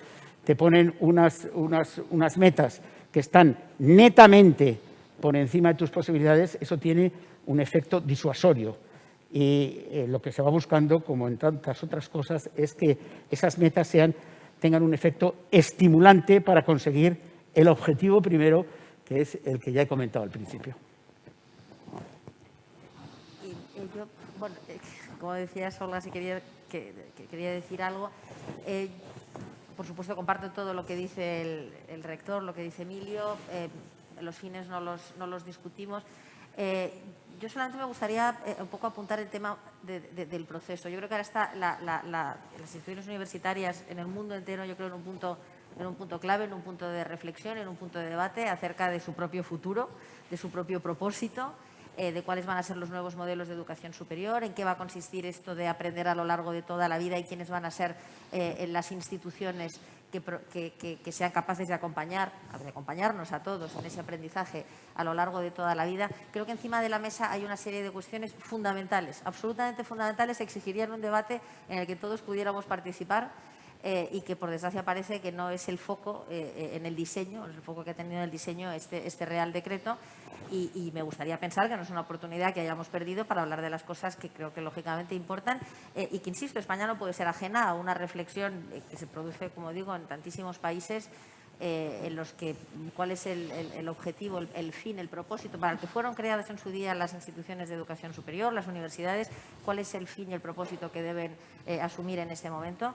te ponen unas metas que están netamente por encima de tus posibilidades, eso tiene un efecto disuasorio. Y lo que se va buscando, como en tantas otras cosas, es que esas metas tengan un efecto estimulante para conseguir el objetivo primero, que es el que ya he comentado al principio. Y yo, bueno, como decías, Olga, si quería decir algo. Por supuesto, comparto todo lo que dice el rector, lo que dice Emilio. Los fines no los discutimos. Yo solamente me gustaría un poco apuntar el tema del proceso. Yo creo que ahora está las instituciones universitarias en el mundo entero, yo creo, en un punto clave, en un punto de reflexión, en un punto de debate acerca de su propio futuro, de su propio propósito, de cuáles van a ser los nuevos modelos de educación superior, en qué va a consistir esto de aprender a lo largo de toda la vida y quiénes van a ser las instituciones que sean capaces de acompañarnos a todos en ese aprendizaje a lo largo de toda la vida. Creo que encima de la mesa hay una serie de cuestiones fundamentales, absolutamente fundamentales, que exigirían un debate en el que todos pudiéramos participar. Y que por desgracia parece que no es el foco en el diseño, el foco que ha tenido en el diseño este Real Decreto, y me gustaría pensar que no es una oportunidad que hayamos perdido para hablar de las cosas que creo que lógicamente importan y que, insisto, España no puede ser ajena a una reflexión que se produce, como digo, en tantísimos países en los que cuál es el objetivo, el fin, el propósito para el que fueron creadas en su día las instituciones de educación superior, las universidades, cuál es el fin y el propósito que deben asumir en este momento,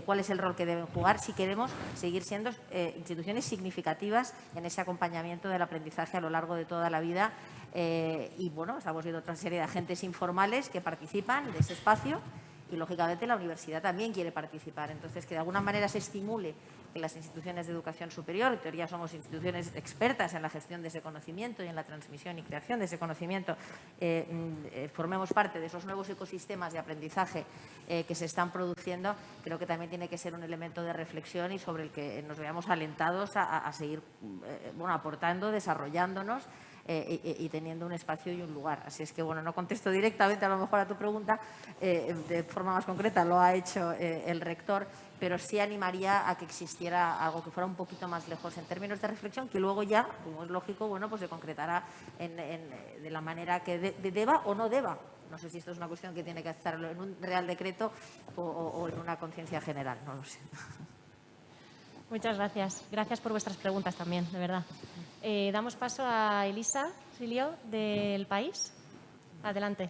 cuál es el rol que deben jugar si queremos seguir siendo instituciones significativas en ese acompañamiento del aprendizaje a lo largo de toda la vida. Y bueno, estamos viendo otra serie de agentes informales que participan de ese espacio y, lógicamente, la universidad también quiere participar. Entonces, que de alguna manera se estimule que las instituciones de educación superior, en teoría somos instituciones expertas en la gestión de ese conocimiento y en la transmisión y creación de ese conocimiento, formemos parte de esos nuevos ecosistemas de aprendizaje que se están produciendo, creo que también tiene que ser un elemento de reflexión y sobre el que nos veamos alentados a seguir aportando, desarrollándonos y teniendo un espacio y un lugar. Así es que, bueno, no contesto directamente a lo mejor a tu pregunta, de forma más concreta lo ha hecho el rector, pero sí animaría a que existiera algo que fuera un poquito más lejos en términos de reflexión, que luego ya, como es lógico, bueno, pues se concretará de la manera que deba o no deba. No sé si esto es una cuestión que tiene que hacerlo en un Real Decreto o en una conciencia general, no lo sé. Muchas gracias. Gracias por vuestras preguntas también, de verdad. Damos paso a Elisa Silio, del País. Adelante.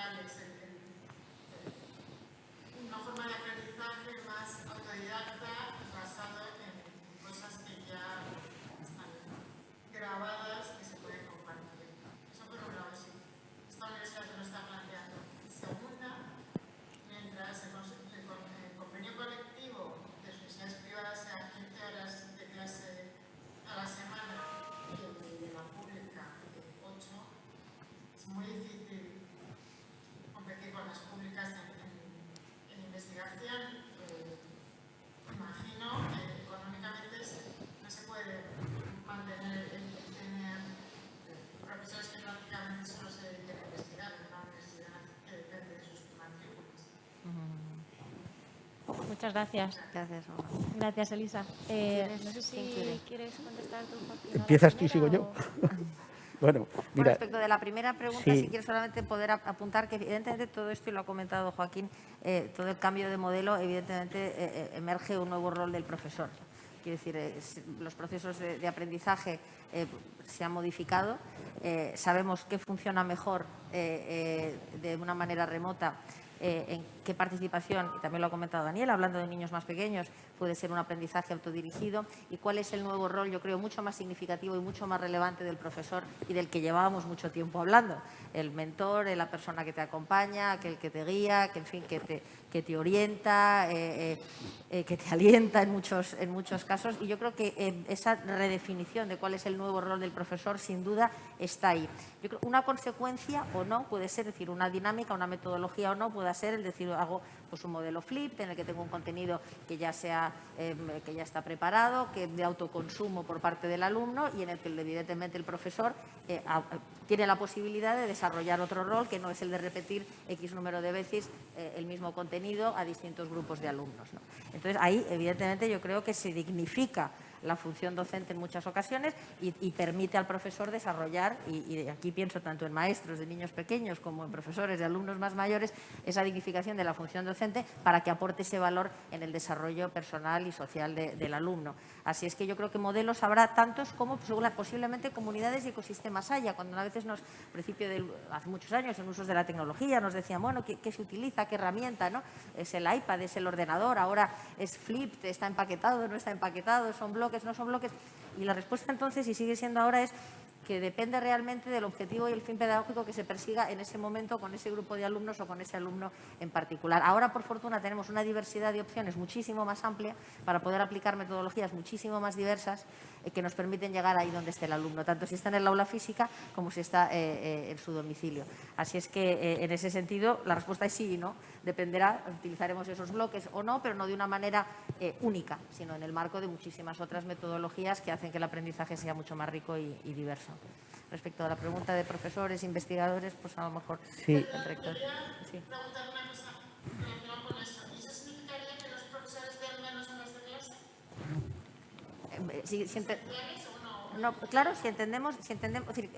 digitales, una forma de aprendizaje más autodidacta basado en cosas que ya están grabadas que se pueden compartir. Eso por un lado, sí. Esta universidad se lo está planteando. Segunda, mientras el convenio colectivo de las universidades privadas sea 15 horas de clase a la semana y el de la pública 8, es muy difícil competir con las públicas en investigación. Imagino que económicamente no se puede mantener el tener profesores que prácticamente solo se dediquen a investigar en una universidad que depende de sus matrículas. Muchas gracias. Gracias, Olga. Gracias, Elisa. No sé ¿Quién quiere? si quieres contestar tú, Joaquín. ¿Empiezas tú y sigo yo? Bueno, Con mira, respecto de la primera pregunta, sí. si quiero solamente poder apuntar que evidentemente todo esto, y lo ha comentado Joaquín, todo el cambio de modelo, evidentemente emerge un nuevo rol del profesor. Quiero decir, los procesos de aprendizaje se han modificado, sabemos qué funciona mejor de una manera remota, en qué participación, y también lo ha comentado Daniel, hablando de niños más pequeños, puede ser un aprendizaje autodirigido, y cuál es el nuevo rol, yo creo, mucho más significativo y mucho más relevante del profesor y del que llevábamos mucho tiempo hablando. El mentor, la persona que te acompaña, aquel que te guía, que en fin, que te orienta, que te alienta en muchos casos. Y yo creo que esa redefinición de cuál es el nuevo rol del profesor, sin duda, está ahí. Yo creo que una consecuencia o no puede ser, es decir, una dinámica, una metodología o no, puede ser el decir, hago pues un modelo flip en el que tengo un contenido que ya está preparado, que de autoconsumo por parte del alumno y en el que evidentemente el profesor tiene la posibilidad de desarrollar otro rol que no es el de repetir X número de veces el mismo contenido a distintos grupos de alumnos, ¿no? Entonces ahí evidentemente yo creo que se dignifica la función docente en muchas ocasiones y permite al profesor desarrollar, y aquí pienso tanto en maestros de niños pequeños como en profesores de alumnos más mayores, esa dignificación de la función docente para que aporte ese valor en el desarrollo personal y social del alumno. Así es que yo creo que modelos habrá tantos como posiblemente comunidades y ecosistemas haya. Cuando a veces hace muchos años, en usos de la tecnología, nos decían, bueno, ¿qué se utiliza? ¿Qué herramienta? ¿No? Es el iPad, es el ordenador, ahora es Flip, está empaquetado, no está empaquetado, son bloques, no son bloques. Y la respuesta entonces, y sigue siendo ahora, es que depende realmente del objetivo y el fin pedagógico que se persiga en ese momento con ese grupo de alumnos o con ese alumno en particular. Ahora, por fortuna, tenemos una diversidad de opciones muchísimo más amplia para poder aplicar metodologías muchísimo más diversas que nos permiten llegar ahí donde esté el alumno, tanto si está en el aula física como si está en su domicilio. Así es que, en ese sentido, la respuesta es sí y no. Dependerá, utilizaremos esos bloques o no, pero no de una manera única, sino en el marco de muchísimas otras metodologías que hacen que el aprendizaje sea mucho más rico y diverso. Respecto a la pregunta de profesores, investigadores, pues a lo mejor sí. el rector. Sí. Preguntar una cosa relacionada con eso. ¿Y eso significaría que los profesores den menos horas de clase? No, claro, si entendemos, es decir,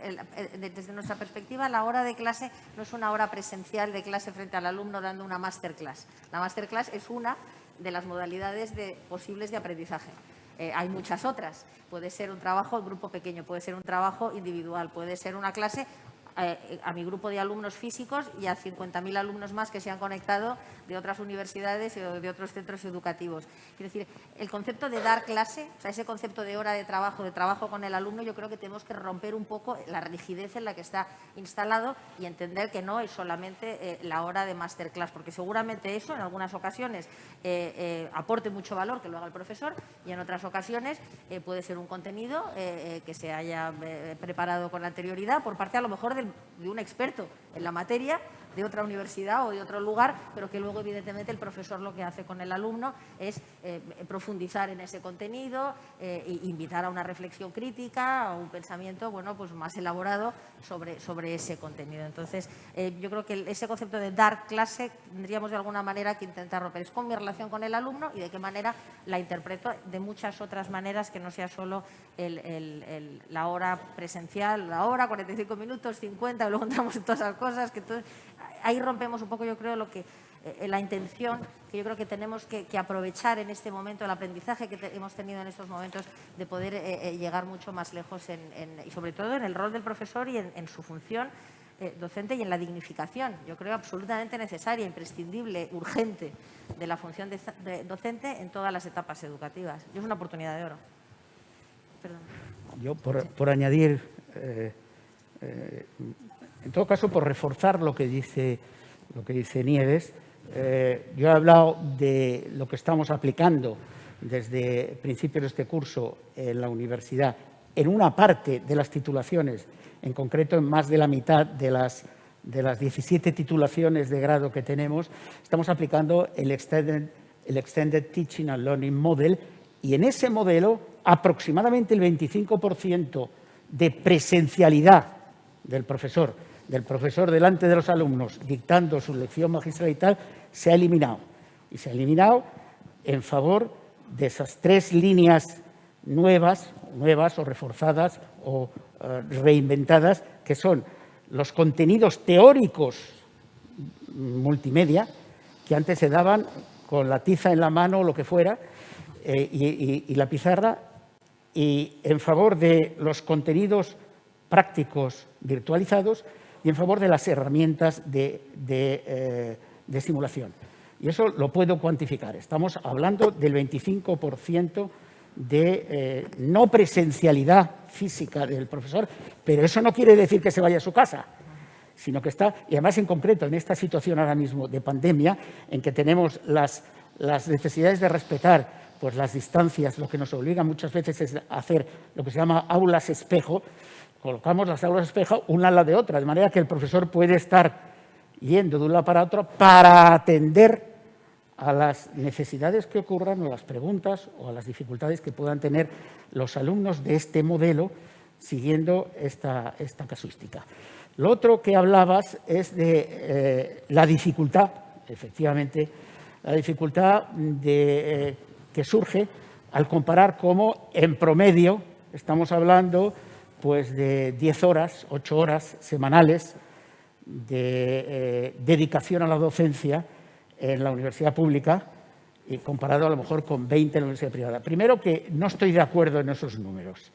desde nuestra perspectiva, la hora de clase no es una hora presencial de clase frente al alumno dando una masterclass. La masterclass es una de las modalidades posibles de aprendizaje. Hay muchas otras. Puede ser un trabajo en grupo pequeño, puede ser un trabajo individual, puede ser una clase a mi grupo de alumnos físicos y a 50.000 alumnos más que se han conectado de otras universidades o de otros centros educativos. Quiero decir, el concepto de dar clase, o sea, ese concepto de hora de trabajo con el alumno, yo creo que tenemos que romper un poco la rigidez en la que está instalado y entender que no es solamente la hora de masterclass, porque seguramente eso en algunas ocasiones aporte mucho valor, que lo haga el profesor, y en otras ocasiones puede ser un contenido que se haya preparado con anterioridad por parte a lo mejor de un experto en la materia de otra universidad o de otro lugar, pero que luego evidentemente el profesor lo que hace con el alumno es profundizar en ese contenido, e invitar a una reflexión crítica, a un pensamiento pues más elaborado sobre ese contenido. Entonces, yo creo que ese concepto de dar clase tendríamos de alguna manera que intentar romper. Es con mi relación con el alumno y de qué manera la interpreto de muchas otras maneras que no sea solo la hora presencial, la hora, 45 minutos, 50, y luego entramos en todas esas cosas. Ahí rompemos un poco, yo creo, la intención que yo creo que tenemos que aprovechar en este momento, el aprendizaje que hemos tenido en estos momentos de poder llegar mucho más lejos y sobre todo en el rol del profesor y en su función docente y en la dignificación, yo creo absolutamente necesaria, imprescindible, urgente, de la función de docente en todas las etapas educativas. Y es una oportunidad de oro. Perdón. Yo, por añadir, en todo caso, por reforzar lo que dice Nieves, yo he hablado de lo que estamos aplicando desde principios de este curso en la universidad, en una parte de las titulaciones, en concreto en más de la mitad de las 17 titulaciones de grado que tenemos, estamos aplicando el Extended Teaching and Learning Model, y en ese modelo aproximadamente el 25% de presencialidad del profesor delante de los alumnos dictando su lección magistral y tal, se ha eliminado. Y se ha eliminado en favor de esas 3 líneas nuevas o reforzadas o reinventadas, que son los contenidos teóricos multimedia, que antes se daban con la tiza en la mano o lo que fuera, y la pizarra, y en favor de los contenidos prácticos virtualizados y en favor de las herramientas de simulación. Y eso lo puedo cuantificar. Estamos hablando del 25% de no presencialidad física del profesor, pero eso no quiere decir que se vaya a su casa, sino que está, y además en concreto en esta situación ahora mismo de pandemia, en que tenemos las necesidades de respetar pues las distancias, lo que nos obliga muchas veces es a hacer lo que se llama aulas espejo. Colocamos las aulas espejo una a la de otra, de manera que el profesor puede estar yendo de un lado para otro para atender a las necesidades que ocurran o las preguntas o a las dificultades que puedan tener los alumnos de este modelo siguiendo esta casuística. Lo otro que hablabas es de la dificultad, efectivamente, la dificultad que surge al comparar cómo en promedio estamos hablando pues, de 10 horas, 8 horas semanales de dedicación a la docencia en la universidad pública y comparado a lo mejor con 20 en la universidad privada. Primero, que no estoy de acuerdo en esos números.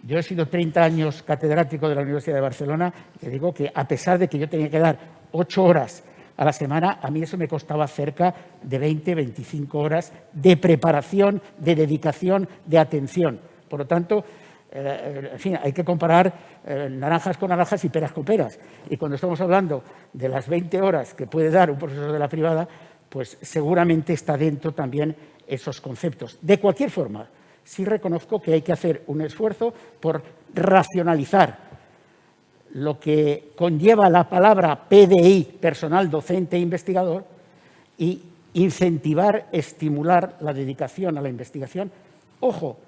Yo he sido 30 años catedrático de la Universidad de Barcelona y digo que a pesar de que yo tenía que dar 8 horas a la semana, a mí eso me costaba cerca de 20, 25 horas de preparación, de dedicación, de atención. Por lo tanto, en fin, hay que comparar naranjas con naranjas y peras con peras. Y cuando estamos hablando de las 20 horas que puede dar un profesor de la privada, pues seguramente está dentro también esos conceptos. De cualquier forma, sí reconozco que hay que hacer un esfuerzo por racionalizar lo que conlleva la palabra PDI, personal docente e investigador, y incentivar, estimular la dedicación a la investigación, ojo,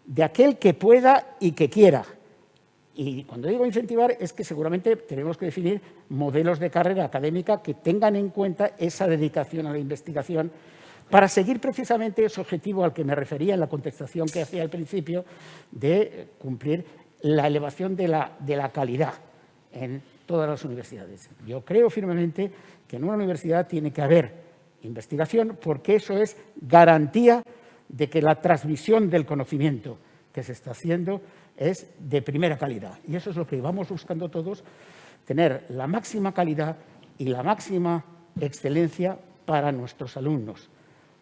de aquel que pueda y que quiera. Y cuando digo incentivar es que seguramente tenemos que definir modelos de carrera académica que tengan en cuenta esa dedicación a la investigación para seguir precisamente ese objetivo al que me refería en la contestación que hacía al principio de cumplir la elevación de la calidad en todas las universidades. Yo creo firmemente que en una universidad tiene que haber investigación porque eso es garantía de que la transmisión del conocimiento que se está haciendo es de primera calidad. Y eso es lo que vamos buscando todos, tener la máxima calidad y la máxima excelencia para nuestros alumnos,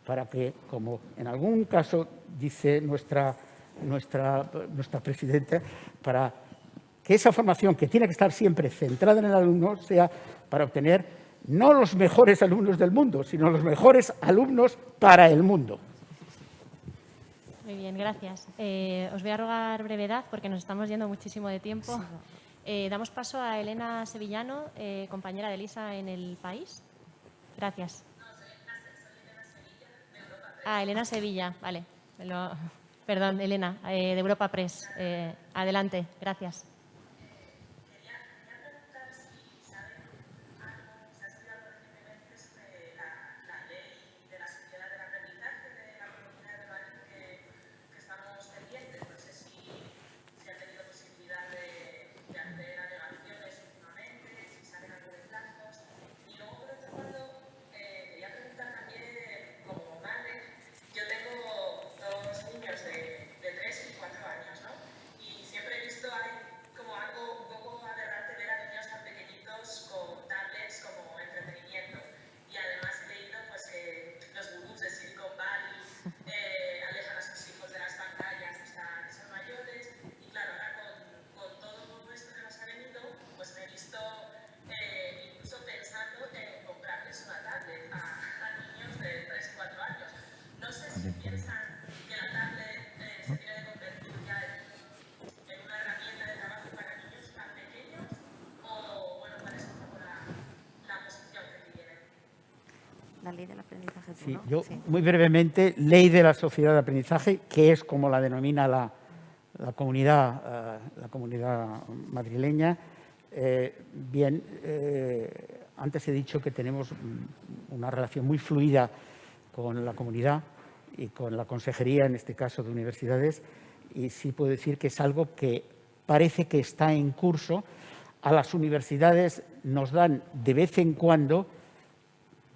para que, como en algún caso dice nuestra presidenta, para que esa formación que tiene que estar siempre centrada en el alumno sea para obtener no los mejores alumnos del mundo, sino los mejores alumnos para el mundo. Muy bien, gracias. Os voy a rogar brevedad porque nos estamos yendo muchísimo de tiempo. Damos paso a Elena Sevillano, compañera de Elisa en El País. Gracias. Elena Sevilla, vale. Perdón, Elena, de Europa Press. Adelante, gracias. De 3 y 4 años, ¿no? Y siempre he visto La ley del aprendizaje. Sí, ¿no? yo Sí. muy brevemente, ley de la sociedad de aprendizaje, que es como la denomina la comunidad madrileña. Antes he dicho que tenemos una relación muy fluida con la comunidad y con la consejería, en este caso de universidades, y sí puedo decir que es algo que parece que está en curso. A las universidades nos dan de vez en cuando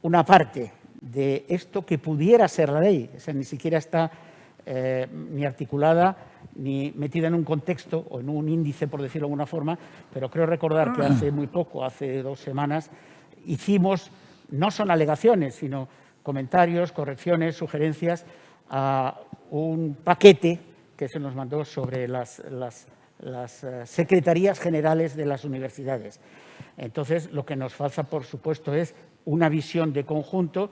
una parte de esto que pudiera ser la ley, o sea, ni siquiera está ni articulada ni metida en un contexto o en un índice, por decirlo de alguna forma, pero creo recordar que hace muy poco, hace 2 semanas, hicimos, no son alegaciones, sino comentarios, correcciones, sugerencias a un paquete que se nos mandó sobre las secretarías generales de las universidades. Entonces, lo que nos falta, por supuesto, es una visión de conjunto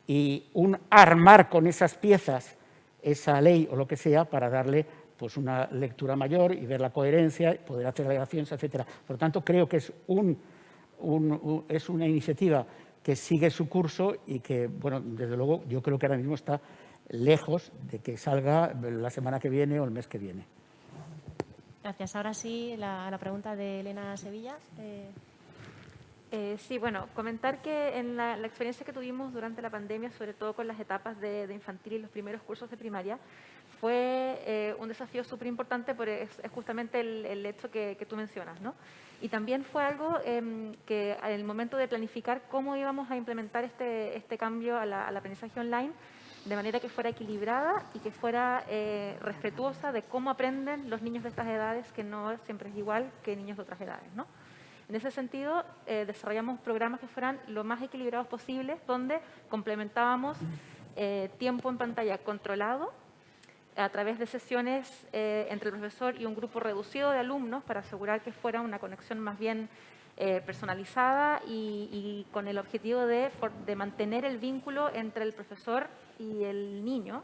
y un armar con esas piezas esa ley o lo que sea para darle pues una lectura mayor y ver la coherencia, poder hacer alegaciones, etcétera. Por lo tanto, creo que es una iniciativa que sigue su curso y que, bueno, desde luego, yo creo que ahora mismo está lejos de que salga la semana que viene o el mes que viene. Gracias. Ahora sí, la pregunta de Elena Sevilla. Sí, bueno, comentar que en la experiencia que tuvimos durante la pandemia, sobre todo con las etapas de infantil y los primeros cursos de primaria, fue un desafío súper importante, porque es justamente el hecho que tú mencionas, ¿no? Y también fue algo que en el momento de planificar cómo íbamos a implementar este cambio al aprendizaje online, de manera que fuera equilibrada y que fuera respetuosa de cómo aprenden los niños de estas edades, que no siempre es igual que niños de otras edades, ¿no? En ese sentido, desarrollamos programas que fueran lo más equilibrados posibles, donde complementábamos tiempo en pantalla controlado a través de sesiones entre el profesor y un grupo reducido de alumnos para asegurar que fuera una conexión más bien personalizada y con el objetivo de mantener el vínculo entre el profesor y el niño.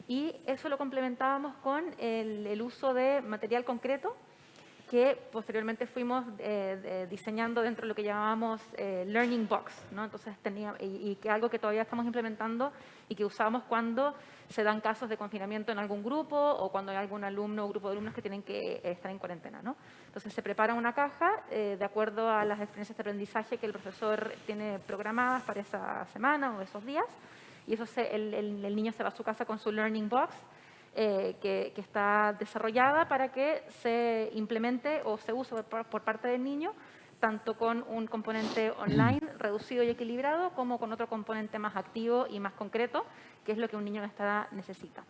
Y eso lo complementábamos con el uso de material concreto que posteriormente fuimos diseñando dentro de lo que llamábamos Learning Box, ¿no? Entonces y que algo que todavía estamos implementando y que usamos cuando se dan casos de confinamiento en algún grupo o cuando hay algún alumno o grupo de alumnos que tienen que estar en cuarentena, ¿no? Entonces se prepara una caja de acuerdo a las experiencias de aprendizaje que el profesor tiene programadas para esa semana o esos días, y eso el niño se va a su casa con su Learning Box, que está desarrollada para que se implemente o se use por parte del niño, tanto con un componente online reducido y equilibrado, como con otro componente más activo y más concreto, que es lo que un niño en esta edad necesita.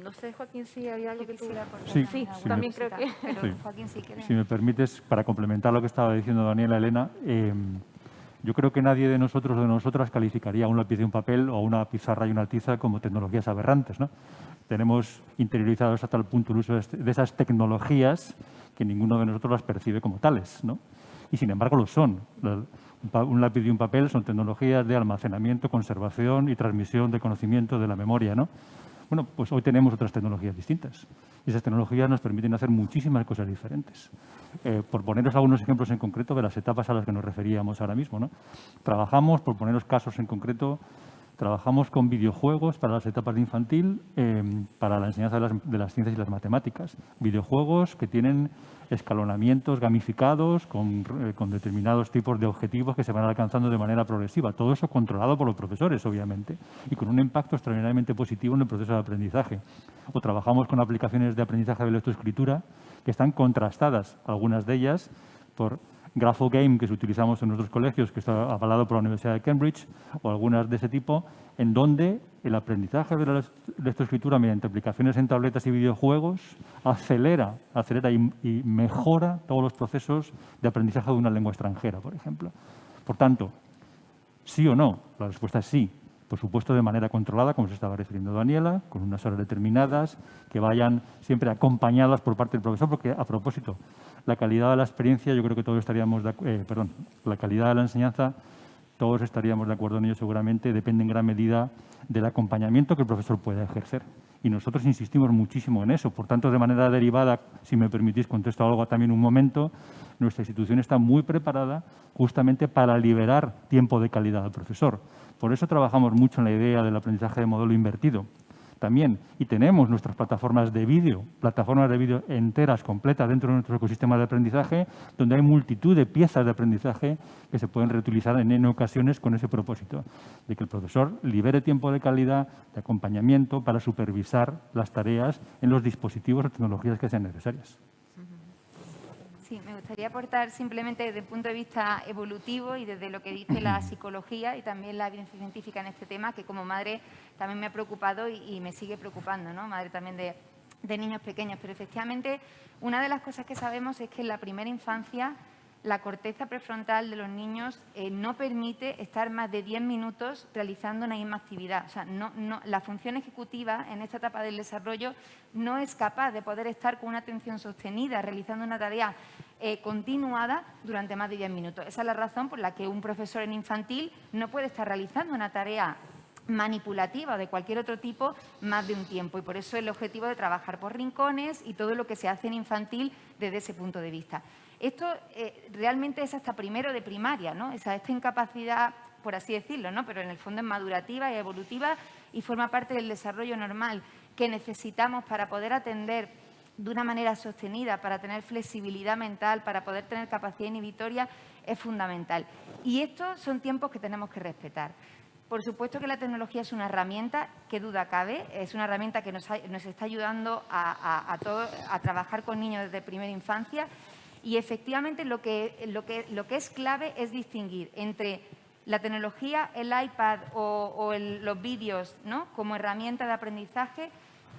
No sé, Joaquín, si había algo que tú... Sí, también creo que... Pero Joaquín, si quieres. Si me permites, para complementar lo que estaba diciendo Daniela, Elena, yo creo que nadie de nosotros o de nosotras calificaría un lápiz y un papel o una pizarra y una tiza como tecnologías aberrantes, ¿no? Tenemos interiorizados hasta el punto el uso de esas tecnologías que ninguno de nosotros las percibe como tales, ¿no? Y sin embargo lo son. Un lápiz y un papel son tecnologías de almacenamiento, conservación y transmisión de conocimiento de la memoria, ¿no? Bueno, pues hoy tenemos otras tecnologías distintas y esas tecnologías nos permiten hacer muchísimas cosas diferentes. Por poneros algunos ejemplos en concreto de las etapas a las que nos referíamos ahora mismo, ¿no? Trabajamos, por poneros casos en concreto, trabajamos con videojuegos para las etapas de infantil, para la enseñanza de las ciencias y las matemáticas. Videojuegos que tienen escalonamientos gamificados con determinados tipos de objetivos que se van alcanzando de manera progresiva. Todo eso controlado por los profesores, obviamente, y con un impacto extraordinariamente positivo en el proceso de aprendizaje. O trabajamos con aplicaciones de aprendizaje de lectoescritura que están contrastadas, algunas de ellas, por GraphoGame, que utilizamos en nuestros colegios, que está avalado por la Universidad de Cambridge, o algunas de ese tipo, en donde el aprendizaje de la lectoescritura mediante aplicaciones en tabletas y videojuegos acelera y mejora todos los procesos de aprendizaje de una lengua extranjera, por ejemplo. Por tanto, ¿sí o no? La respuesta es sí. Por supuesto, de manera controlada, como se estaba refiriendo Daniela, con unas horas determinadas, que vayan siempre acompañadas por parte del profesor, porque, a propósito, la calidad de la experiencia, yo creo que todos estaríamos la calidad de la enseñanza, todos estaríamos de acuerdo en ello seguramente, depende en gran medida del acompañamiento que el profesor pueda ejercer Y nosotros insistimos muchísimo en eso. Por tanto, de manera derivada, si me permitís, contesto algo también un momento, nuestra institución está muy preparada justamente para liberar tiempo de calidad al profesor. Por eso trabajamos mucho en la idea del aprendizaje de modelo invertido también. Y tenemos nuestras plataformas de vídeo enteras, completas dentro de nuestro ecosistema de aprendizaje, donde hay multitud de piezas de aprendizaje que se pueden reutilizar en ocasiones con ese propósito, de que el profesor libere tiempo de calidad, de acompañamiento para supervisar las tareas en los dispositivos o tecnologías que sean necesarias. Sí, me gustaría aportar simplemente desde el punto de vista evolutivo y desde lo que dice la psicología y también la evidencia científica en este tema, que como madre también me ha preocupado y me sigue preocupando, ¿no? Madre también de niños pequeños. Pero efectivamente, una de las cosas que sabemos es que en la primera infancia la corteza prefrontal de los niños no permite estar más de 10 minutos realizando una misma actividad. O sea, la función ejecutiva en esta etapa del desarrollo no es capaz de poder estar con una atención sostenida realizando una tarea continuada durante más de 10 minutos. Esa es la razón por la que un profesor en infantil no puede estar realizando una tarea manipulativa o de cualquier otro tipo más de un tiempo. Y por eso el objetivo de trabajar por rincones y todo lo que se hace en infantil desde ese punto de vista. Esto realmente es hasta primero de primaria, ¿no? Esta incapacidad, por así decirlo, ¿no? Pero en el fondo es madurativa y evolutiva y forma parte del desarrollo normal que necesitamos para poder atender de una manera sostenida, para tener flexibilidad mental, para poder tener capacidad inhibitoria, es fundamental. Y estos son tiempos que tenemos que respetar. Por supuesto que la tecnología es una herramienta, que duda cabe, es una herramienta que nos está ayudando a trabajar con niños desde primera infancia. Y efectivamente lo que es clave es distinguir entre la tecnología, el iPad o los vídeos, ¿no?, como herramienta de aprendizaje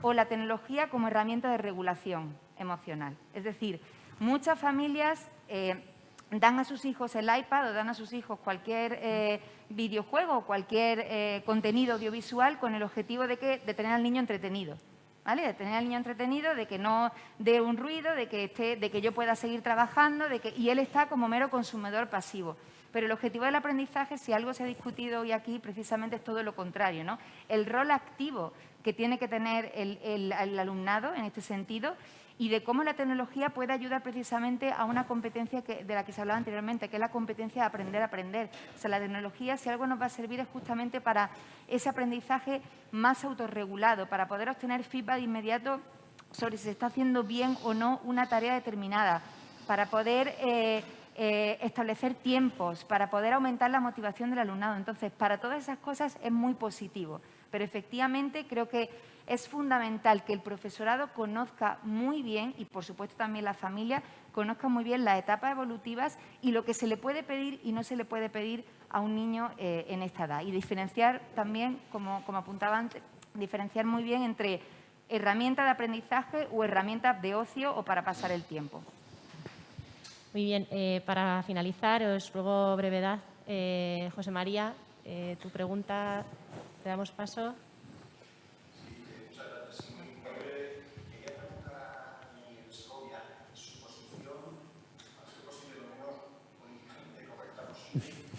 o la tecnología como herramienta de regulación emocional. Es decir, muchas familias dan a sus hijos el iPad o dan a sus hijos cualquier videojuego o cualquier contenido audiovisual con el objetivo de tener al niño entretenido. ¿Vale? De tener al niño entretenido, de que no dé un ruido, de que yo pueda seguir trabajando, y él está como mero consumidor pasivo. Pero el objetivo del aprendizaje, si algo se ha discutido hoy aquí, precisamente es todo lo contrario, ¿no? El rol activo que tiene que tener el alumnado en este sentido y de cómo la tecnología puede ayudar precisamente a una competencia de la que se hablaba anteriormente, que es la competencia de aprender a aprender. O sea, la tecnología, si algo nos va a servir, es justamente para ese aprendizaje más autorregulado, para poder obtener feedback inmediato sobre si se está haciendo bien o no una tarea determinada, para poder establecer tiempos, para poder aumentar la motivación del alumnado. Entonces, para todas esas cosas es muy positivo. Pero efectivamente creo que es fundamental que el profesorado conozca muy bien, y por supuesto también la familia, conozca muy bien las etapas evolutivas y lo que se le puede pedir y no se le puede pedir a un niño en esta edad. Y diferenciar también, como apuntaba antes, diferenciar muy bien entre herramientas de aprendizaje o herramientas de ocio o para pasar el tiempo. Muy bien, para finalizar, os ruego brevedad. José María, tu pregunta, te damos paso.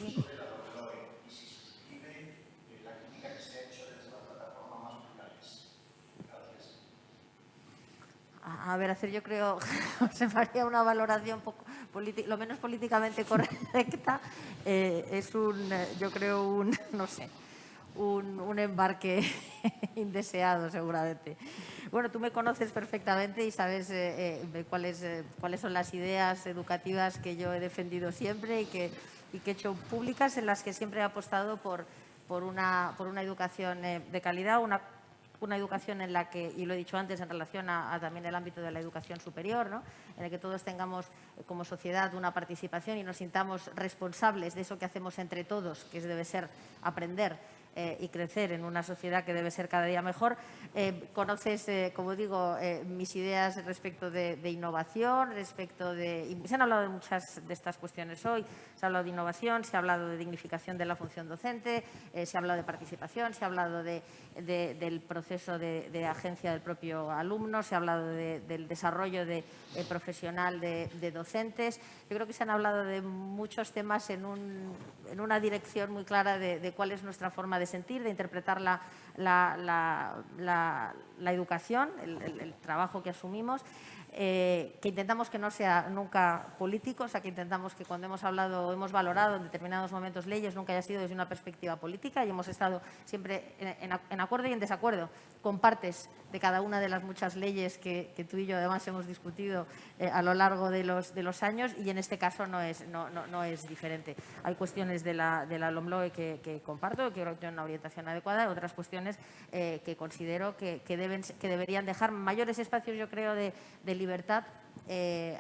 Sobre la Lorelore y si suscribe la crítica que se ha hecho desde la plataforma más plurales. Gracias. A ver, yo creo, José María, una valoración lo menos políticamente correcta. Yo creo, no sé, un embarque indeseado, seguramente. Bueno, tú me conoces perfectamente y sabes cuáles son las ideas educativas que yo he defendido siempre y que he hecho públicas, en las que siempre he apostado por una educación de calidad, una educación en la que, y lo he dicho antes en relación a también el ámbito de la educación superior, ¿no?, en el que todos tengamos como sociedad una participación y nos sintamos responsables de eso que hacemos entre todos, que debe ser aprender y crecer en una sociedad que debe ser cada día mejor. Conoces, como digo, mis ideas respecto de innovación, y se han hablado de muchas de estas cuestiones hoy. Se ha hablado de innovación, se ha hablado de dignificación de la función docente, se ha hablado de participación, se ha hablado del proceso de agencia del propio alumno, se ha hablado del desarrollo profesional de docentes. Yo creo que se han hablado de muchos temas en una dirección muy clara de cuál es nuestra forma de de sentir, de interpretar la educación, el trabajo que asumimos, que intentamos que no sea nunca político, o sea, que intentamos que cuando hemos hablado o hemos valorado en determinados momentos leyes nunca haya sido desde una perspectiva política, y hemos estado siempre en acuerdo y en desacuerdo con partes de cada una de las muchas leyes que tú y yo además hemos discutido a lo largo de los años, y en este caso no es diferente. Hay cuestiones de la LOMLOE que comparto, que creo que tienen una orientación adecuada, y otras cuestiones que considero que deberían dejar mayores espacios, yo creo, de libertad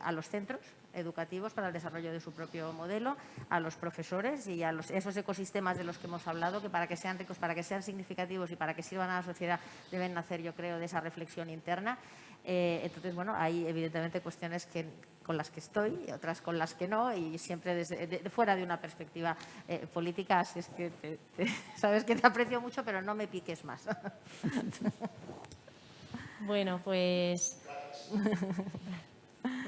a los centros educativos para el desarrollo de su propio modelo, a los profesores y a esos ecosistemas de los que hemos hablado, que para que sean ricos, para que sean significativos y para que sirvan a la sociedad deben nacer, yo creo, de esa reflexión interna. Entonces, bueno, hay evidentemente cuestiones con las que estoy y otras con las que no, y siempre desde fuera de una perspectiva política, así es que sabes que te aprecio mucho, pero no me piques más. Bueno, pues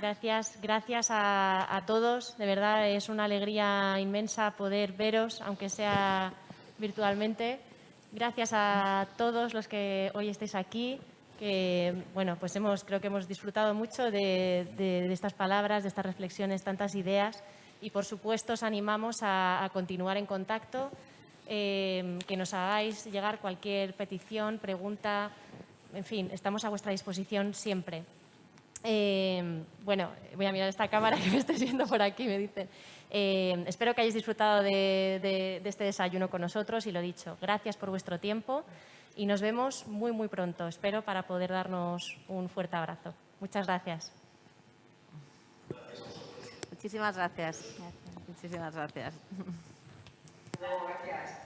gracias a todos. De verdad es una alegría inmensa poder veros, aunque sea virtualmente. Gracias a todos los que hoy estéis aquí, que bueno, pues creo que hemos disfrutado mucho de estas palabras, de estas reflexiones, tantas ideas, y por supuesto os animamos a continuar en contacto, que nos hagáis llegar cualquier petición, pregunta. En fin, estamos a vuestra disposición siempre. Bueno, voy a mirar esta cámara que me estáis viendo por aquí, me dicen. Espero que hayáis disfrutado de este desayuno con nosotros, y lo dicho, gracias por vuestro tiempo y nos vemos muy, muy pronto. Espero para poder darnos un fuerte abrazo. Muchas gracias. Muchísimas gracias. Muchísimas gracias. Gracias.